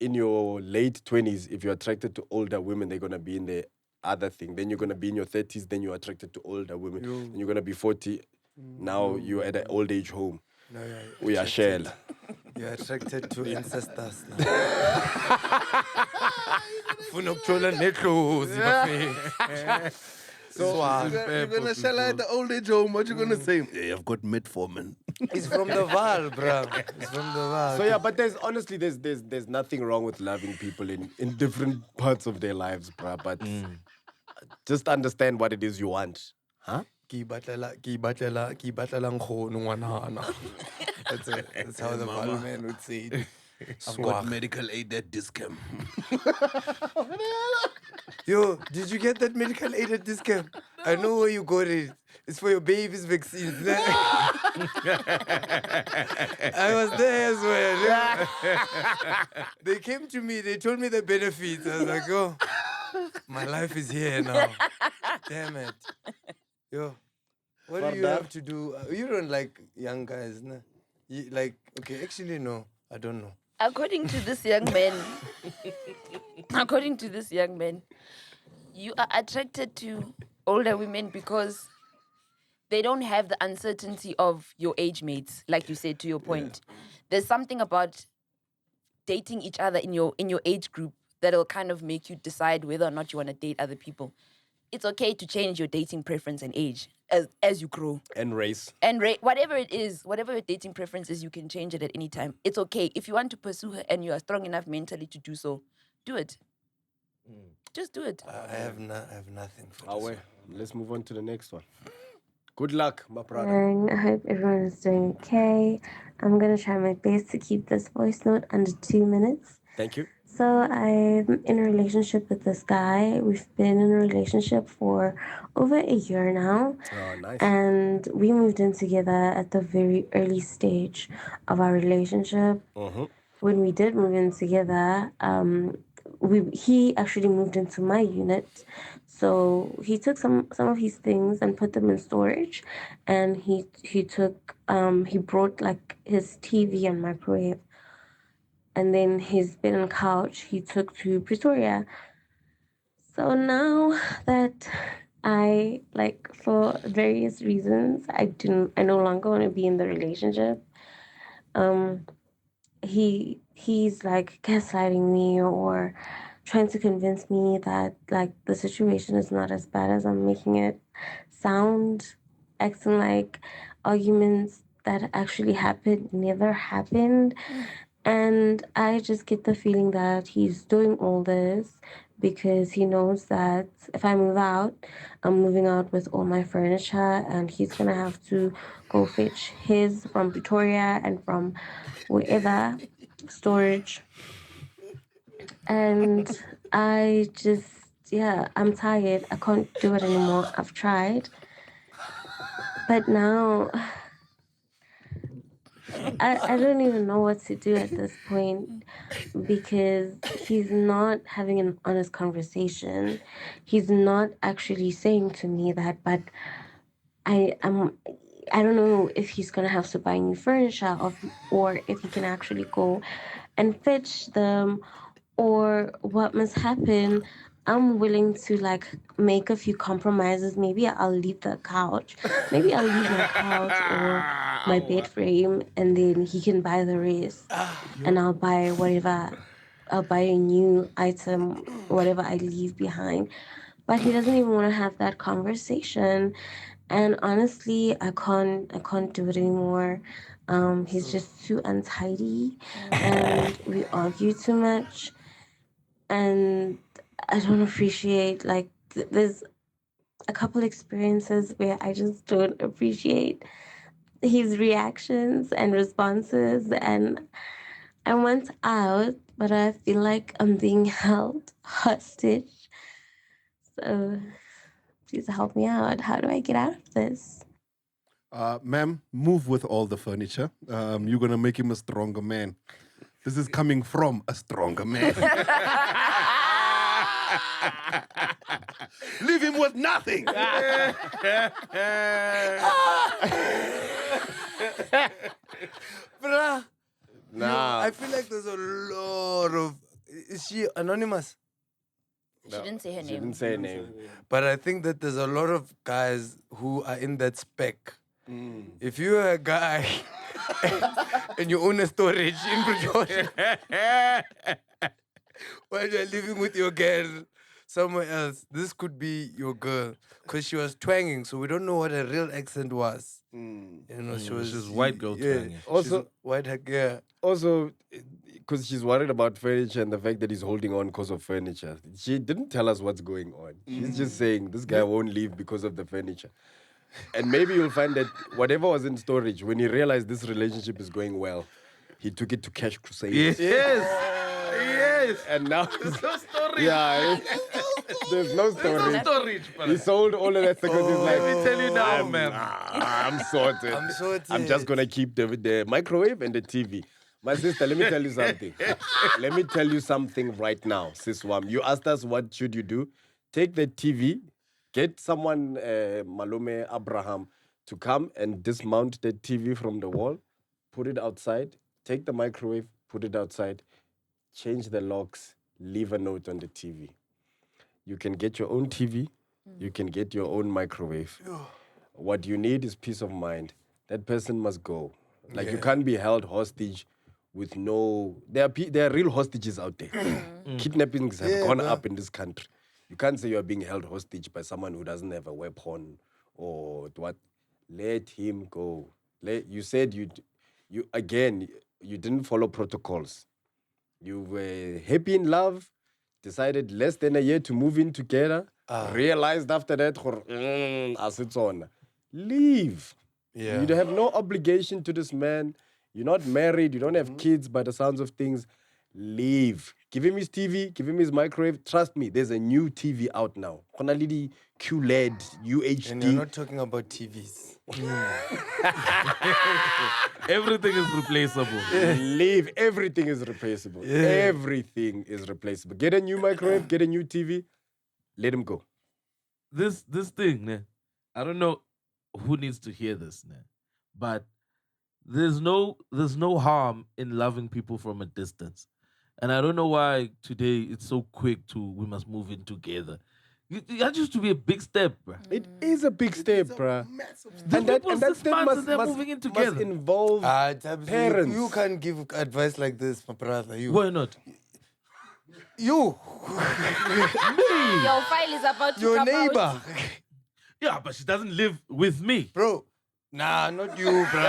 In your late 20s, if you're attracted to older women, they're going to be in their other thing. Then you're gonna be in your 30s. Then you're attracted to older women. Then you're gonna be 40. Now you're at an old age home. No, yeah, We are shell. You're attracted to ancestors now. Funokuthola neklozi bafethu. So you're gonna shell at the old age home. What you gonna say? Hey, I've got metformin. It's from the Val, bro. It's from the Val. So yeah, but there's nothing wrong with loving people in different parts of their lives, bro. But just understand what it is you want. Huh? Ki batlela nkgono ngwanana. That's it. That's how the Val man would say it. I've got medical aid at Discam. Yo, did you get that medical aid at Discam? I know where you got it. It's for your baby's vaccines. I was there as well. They came to me, they told me the benefits. I was like, oh, my life is here now. Damn it. Yo, what do you have to do? You don't like young guys, no? You, like, okay, actually, no, I don't know. According to this young man, you are attracted to older women because they don't have the uncertainty of your age mates, like you said, to your point. Yeah. There's something about dating each other in your age group that'll kind of make you decide whether or not you want to date other people. It's okay to change your dating preference and age as you grow. And race. Whatever it is, whatever your dating preference is, you can change it at any time. It's okay. If you want to pursue her and you are strong enough mentally to do so, do it. Just do it. I have nothing for this one. Let's move on to the next one. Good luck, my brother. I hope everyone is doing okay. I'm going to try my best to keep this voice note under 2 minutes. Thank you. So I'm in a relationship with this guy. We've been in a relationship for over a year now. Oh, nice. And we moved in together at the very early stage of our relationship. Mm-hmm. When we did move in together, he actually moved into my unit. So he took some of his things and put them in storage, and he brought like his TV and microwave, and then his bed and couch he took to Pretoria. So now that I, like, for various reasons, I no longer want to be in the relationship. He's like gaslighting me or trying to convince me that, like, the situation is not as bad as I'm making it sound, acting like arguments that actually happened never happened. And I just get the feeling that he's doing all this because he knows that if I move out, I'm moving out with all my furniture, and he's going to have to go fetch his from Pretoria and from wherever, storage. And I just, I'm tired. I can't do it anymore. I've tried. But now I don't even know what to do at this point, because he's not having an honest conversation. He's not actually saying to me that, but I don't know if he's going to have to buy new furniture or if he can actually go and fetch them, or what must happen. I'm willing to, like, make a few compromises. Maybe I'll leave the couch. Maybe I'll leave my couch or my bed frame, and then he can buy the rest. And I'll buy whatever. I'll buy a new item, whatever I leave behind. But he doesn't even want to have that conversation. And honestly, I can't do it anymore. He's just too untidy, and we argue too much. And I don't appreciate, like, there's a couple experiences where I just don't appreciate his reactions and responses, and I want out, but I feel like I'm being held hostage. So please help me out. How do I get out of this? Ma'am, move with all the furniture. You're going to make him a stronger man. This is coming from a stronger man. Leave him with nothing. Bruh. Nah. I feel like there's a lot of... Is she anonymous? She didn't say her She name. didn't say her name. But I think that there's a lot of guys who are in that spec. If you're a guy and you own a storage in Pretoria while you're living with your girl somewhere else, this could be your girl. Because she was twanging, so we don't know what her real accent was. You know, she was white girl twanging. Also, white hair, yeah. Also, because she's worried about furniture and the fact that he's holding on because of furniture. She didn't tell us what's going on. She's just saying this guy won't leave because of the furniture. And maybe you'll find that whatever was in storage, when he realized this relationship is going well, he took it to Cash Crusade. Yes. Yes. And now There's no storage. yeah, there's no There's storage. no storage. He sold all of that because he's like, Let me tell you now, man. I'm sorted. I'm sorted. I'm just gonna keep the microwave and the TV. My sister, let me tell you something. Let me tell you something right now, Sis Wam. You asked us what should you do. Take the TV, get someone, Malome Abraham, to come and dismount the TV from the wall, put it outside, take the microwave, put it outside, change the locks, leave a note on the TV. You can get your own TV, you can get your own microwave. What you need is peace of mind. That person must go. Like you can't be held hostage with no... There are real hostages out there. Kidnappings have gone up in this country. You can't say you're being held hostage by someone who doesn't have a weapon or what. Let him go. You said you didn't follow protocols. You were happy in love, decided less than a year to move in together, realized after that, as it's on, leave. Yeah. You have no obligation to this man. You're not married. You don't have kids by the sounds of things. Leave. Give him his TV. Give him his microwave. Trust me, there's a new TV out now. QLED, UHD. And you're not talking about TVs. Everything is replaceable. Leave. Everything is replaceable. Everything is replaceable. Get a new microwave. Get a new TV. Let him go. This thing, ne, I don't know who needs to hear this, ne, but there's no harm in loving people from a distance. And I don't know why today it's so quick we must move in together. That used to be a big step, bro. It is a big step, bro. And that step must moving in together. Must involve parents. You can't give advice like this, my brother. Why not? You. Your file is about to Your come neighbor. out. Yeah, but she doesn't live with me. Bro. Nah, not you, bro.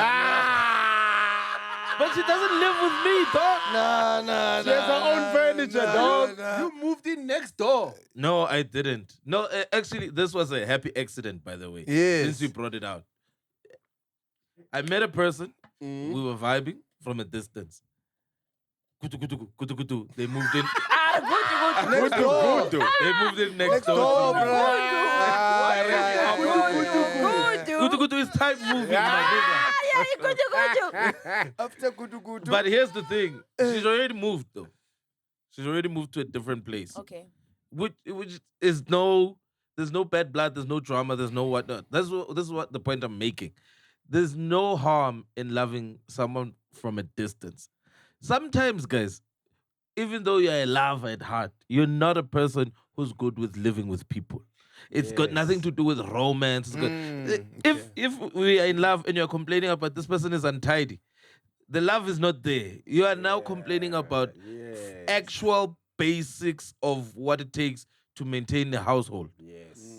But she doesn't live with me, dog. Nah. She has her own furniture, dog. You moved in next door. No, I didn't. No, actually, this was a happy accident, by the way. Yes. Since you brought it out. I met a person. We were vibing from a distance. Kutu. They moved in. Next door. They moved in next door. Kutu is type moving, my nigga. After Kutu. But here's the thing. She's already moved, though. She's already moved to a different place. Okay. Which is there's no bad blood, there's no drama, there's no whatnot. This is what the point I'm making. There's no harm in loving someone from a distance. Sometimes, guys, even though you're a lover at heart, you're not a person who's good with living with people. It's got nothing to do with romance. If we are in love and you're complaining about this person is untidy, the love is not there. You are now complaining about actual basics of what it takes to maintain a household.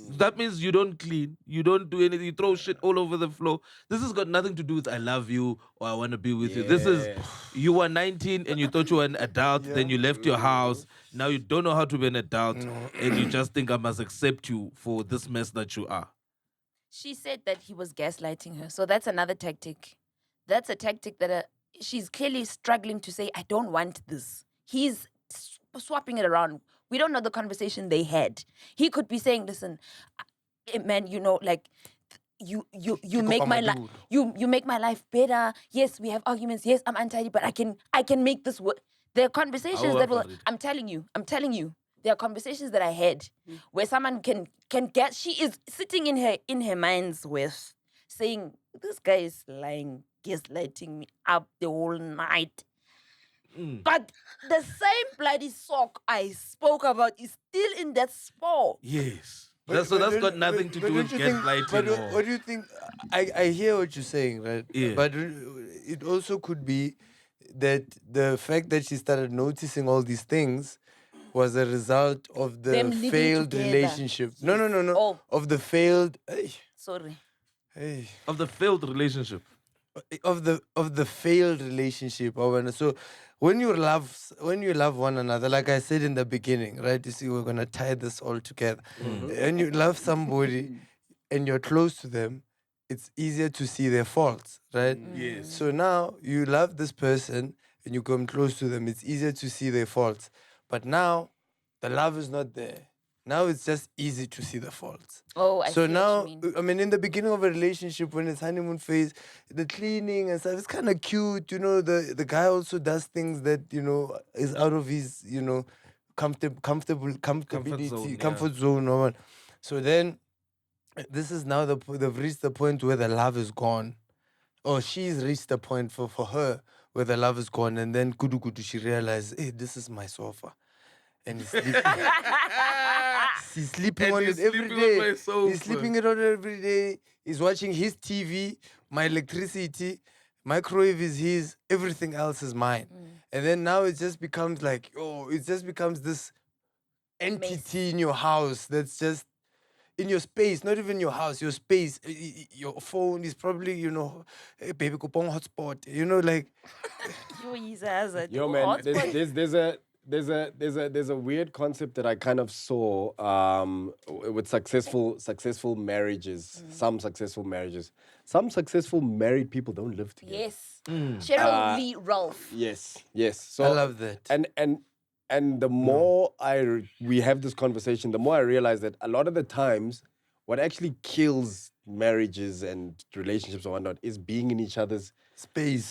That means you don't clean, you don't do anything, you throw shit all over the floor. This has got nothing to do with I love you or I want to be with you. This is, you were 19 and you thought you were an adult, then you left your house. Now you don't know how to be an adult and you just think I must accept you for this mess that you are. She said that he was gaslighting her. So that's another tactic. That's a tactic that she's clearly struggling to say, I don't want this. He's swapping it around. We don't know the conversation they had. He could be saying, listen, man, you know, like, you make my life you make my life better. Yes, we have arguments. Yes, I'm untidy, but I can make this work. There are conversations that will, I'm telling you, there are conversations that I had where someone can get, she is sitting in her mind's with saying, this guy is lying, gaslighting me up the whole night. But the same bloody sock I spoke about is still in that spore. Yes. But So that's don't- got nothing to but do with don't you think- gaslighting. But or- what do you think? I hear what you're saying, right? Yeah. But it also could be that the fact that she started noticing all these things was a result of the Them living failed together. relationship. No. Oh. Of the failed. Sorry. Hey. Of the failed relationship. Of the failed relationship. So when you love one another, like I said in the beginning, right? You see, we're gonna tie this all together. When you love somebody and you're close to them, it's easier to see their faults, right? Yes. So now you love this person and you come close to them, it's easier to see their faults. But now the love is not there. Now it's just easy to see the faults. Oh, I see So what now, you mean. I mean, in the beginning of a relationship, when it's honeymoon phase, the cleaning and stuff, it's kind of cute. You know, the guy also does things that, you know, is out of his, you know, comfortability, zone, yeah. comfort zone. Or what. So then, this is now they've reached the point where the love is gone. Or she's reached the point for her where the love is gone. And then, kudu, she realizes, hey, this is my sofa. And he's sleeping. He's sleeping And on he's it every sleeping on day. my sofa. He's sleeping it on every day. He's watching his TV, my electricity, microwave is his, everything else is mine. And then now it just becomes like, it just becomes this entity in your house that's just in your space, not even your house, your space. Your phone is probably, you know, hey, baby, kupong hotspot. You know, like. Yo, man, there's a weird concept that I kind of saw with successful marriages. Some successful marriages. Some successful married people don't live together. Yes. Cheryl Lee Ralph. Yes. So I love that. And the more we have this conversation, the more I realize that a lot of the times, what actually kills marriages and relationships or whatnot is being in each other's space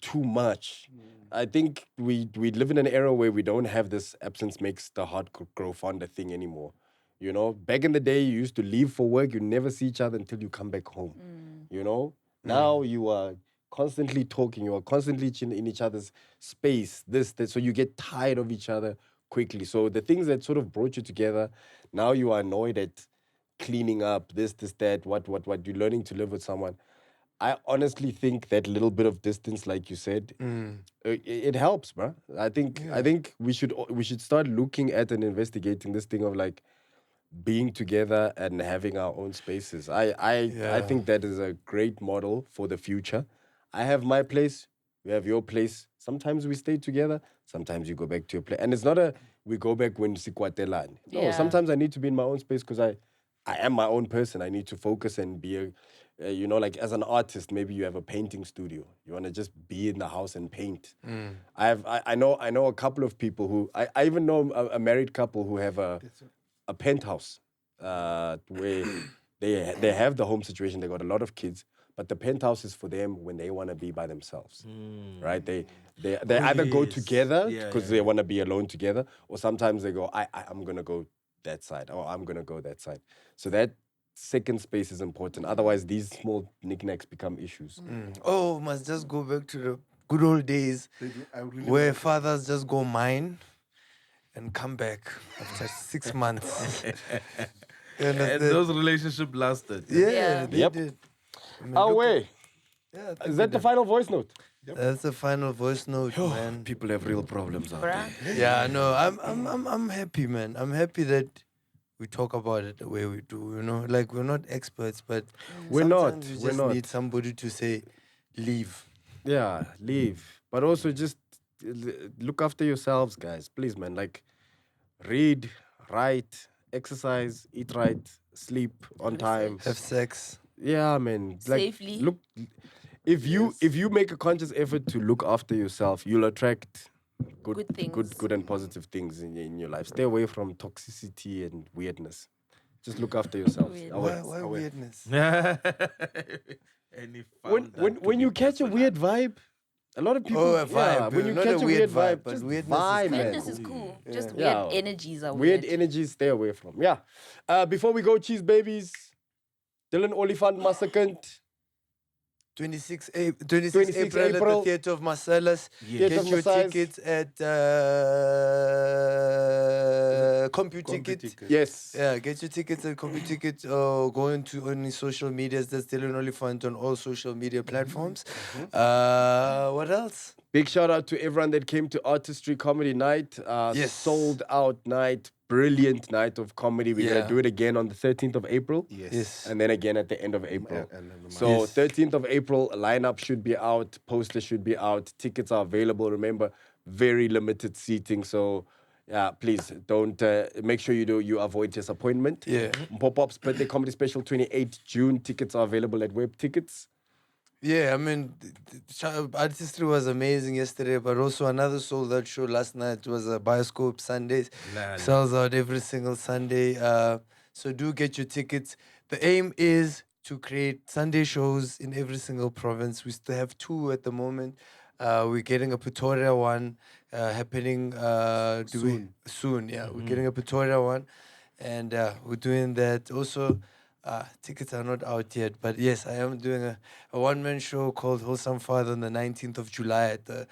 too much. I think we live in an era where we don't have this absence makes the heart grow fonder thing anymore. You know, back in the day, you used to leave for work, you never see each other until you come back home. You know, now you are constantly talking, you are constantly in each other's space, this, so you get tired of each other quickly. So the things that sort of brought you together, now you are annoyed at cleaning up, this, that, what, you're learning to live with someone. I honestly think that little bit of distance, like you said, it helps, bro. I think we should start looking at and investigating this thing of like being together and having our own spaces. I think that is a great model for the future. I have my place, you have your place. Sometimes we stay together, sometimes you go back to your place. And it's not we go back when sikwatelane. No, sometimes I need to be in my own space because I am my own person. I need to focus and be you know, like as an artist, maybe you have a painting studio. You want to just be in the house and paint. I know a couple of people who, I even know a married couple who have a penthouse where they have the home situation. They got a lot of kids, but the penthouse is for them when they want to be by themselves, right? They either go together because they want to be alone together, or sometimes they go, I'm going to go that side, or I'm going to go that side. So that second space is important. Otherwise, these small knickknacks become issues. Oh, must just go back to the good old days where fathers just go mine and come back after 6 months. And those relationships lasted. Yeah, they did. I mean, Away. Yeah, Is that the final voice note? That's the final voice note, man. People have real problems out there. Yeah, no, I'm happy, man. I'm happy that we talk about it the way we do. You know, like we're not experts, but We're sometimes not. You We're just not. need somebody to say, leave. Yeah, leave. But also just look after yourselves, guys. Please, man. Like, read, write, exercise, eat right, sleep on time. Have sex. Yeah, man. Like, Safely. Look, if you make a conscious effort to look after yourself, you'll attract Good things. good and positive things in your life. Stay away from toxicity and weirdness. Just look after yourselves. Why weirdness? Any When you catch a weird vibe, a lot of people. A vibe. When you Not catch a a weird vibe, but just weirdness is vibe, cool. man. Weirdness is cool. Just Yeah. weird energies are Weird weird. energies, stay away from. Yeah. Before we go, cheese babies, Dylan Oliphant Massacant, 26 26 April at the April. Theatre of Marcellus. Theatre Get of your Marcellus. tickets at CompuTicket. Yes. Yeah, get your tickets at CompuTicket or go into any social medias. That's Dylan Oliphant on all social media platforms. What else? Big shout out to everyone that came to Artistry Comedy Night. Yes. Sold out night. Brilliant night of comedy. We're going to do it again on the 13th of April. Yes. And then again at the end of April. So Yes. 13th of April, lineup should be out. Poster should be out. Tickets are available. Remember, very limited seating. So yeah, please don't make sure you avoid disappointment. Yeah. Pop-Up's birthday comedy special 28th June. Tickets are available at Web Tickets. Yeah, I mean, Artistry was amazing yesterday, but also another sold out show last night was a Bioscope Sundays. Sells out every single Sunday. So do get your tickets. The aim is to create Sunday shows in every single province. We still have 2 at the moment. We're getting a Pretoria one happening soon. Yeah, we're getting a Pretoria one, and we're doing that. Also, tickets are not out yet, but yes, I am doing a one-man show called Wholesome Father on the 19th of July at the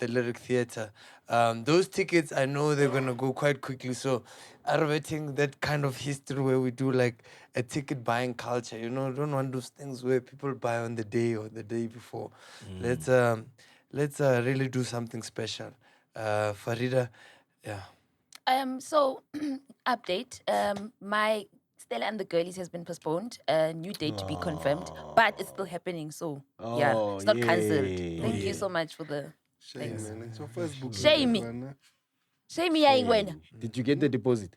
Lyric Theatre. Those tickets, I know they're gonna go quite quickly. So, elevating that kind of history where we do like a ticket buying culture. You know, don't want those things where people buy on the day or the day before. Let's really do something special. Farieda, yeah. So update. My Stella and the Girlies has been postponed. A new date to be confirmed, but it's still happening. So yeah, it's not cancelled. Thank you so much for the Shame, man. It's your first book. Shame. Shame, yeah, Did you get the deposit?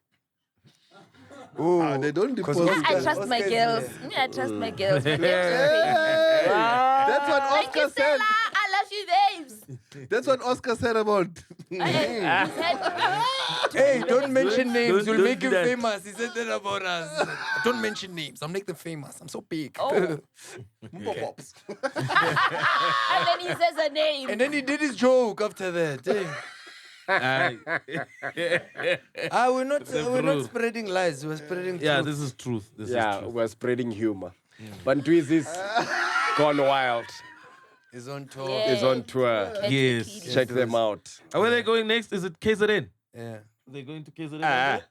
Oh, they don't deposit. I trust my girls. I trust my girls. That's what Thank you, Oscar said. Stella. I love you, babes. That's what Oscar said about. Hey, don't mention names. You'll don't make do him that. famous. He said that about us. Don't mention names. I'll make them famous. I'm so big. Oh. Pop-ups. And then he says a name. And then he did his joke after that. Hey. We're not spreading lies. We're spreading Yeah, truth. this is truth. This is truth. We're spreading humor. But Dweez is gone wild. He's on tour. Yeah. Is on tour. Yes. Check them out. And where are they going next? Is it KZN? Yeah. They're going to KZN? Ah.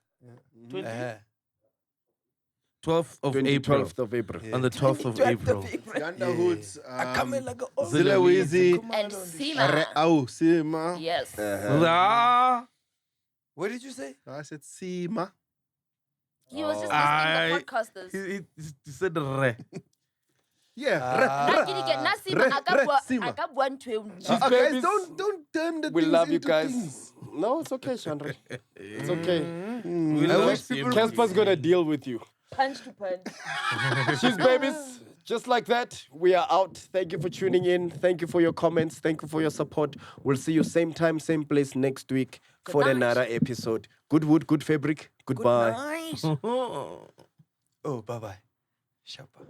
12th of April. 12th of April. On the 12th of April. Yanda Hoods. Zilla Weezy. And Sima. Sima. Yes. What did you say? I said Sima. He was just listening to podcasters. He said re. Yeah. Guys, don't turn the We things love you into guys. things. No, it's okay, Chandra. It's okay. We love you. Casper's gonna deal with you. Punch to punch. She's babies. Just like that, we are out. Thank you for tuning in. Thank you for your comments. Thank you for your support. We'll see you same time, same place next week for another episode. Good wood, good fabric. Goodbye. Oh, bye-bye. Shapa.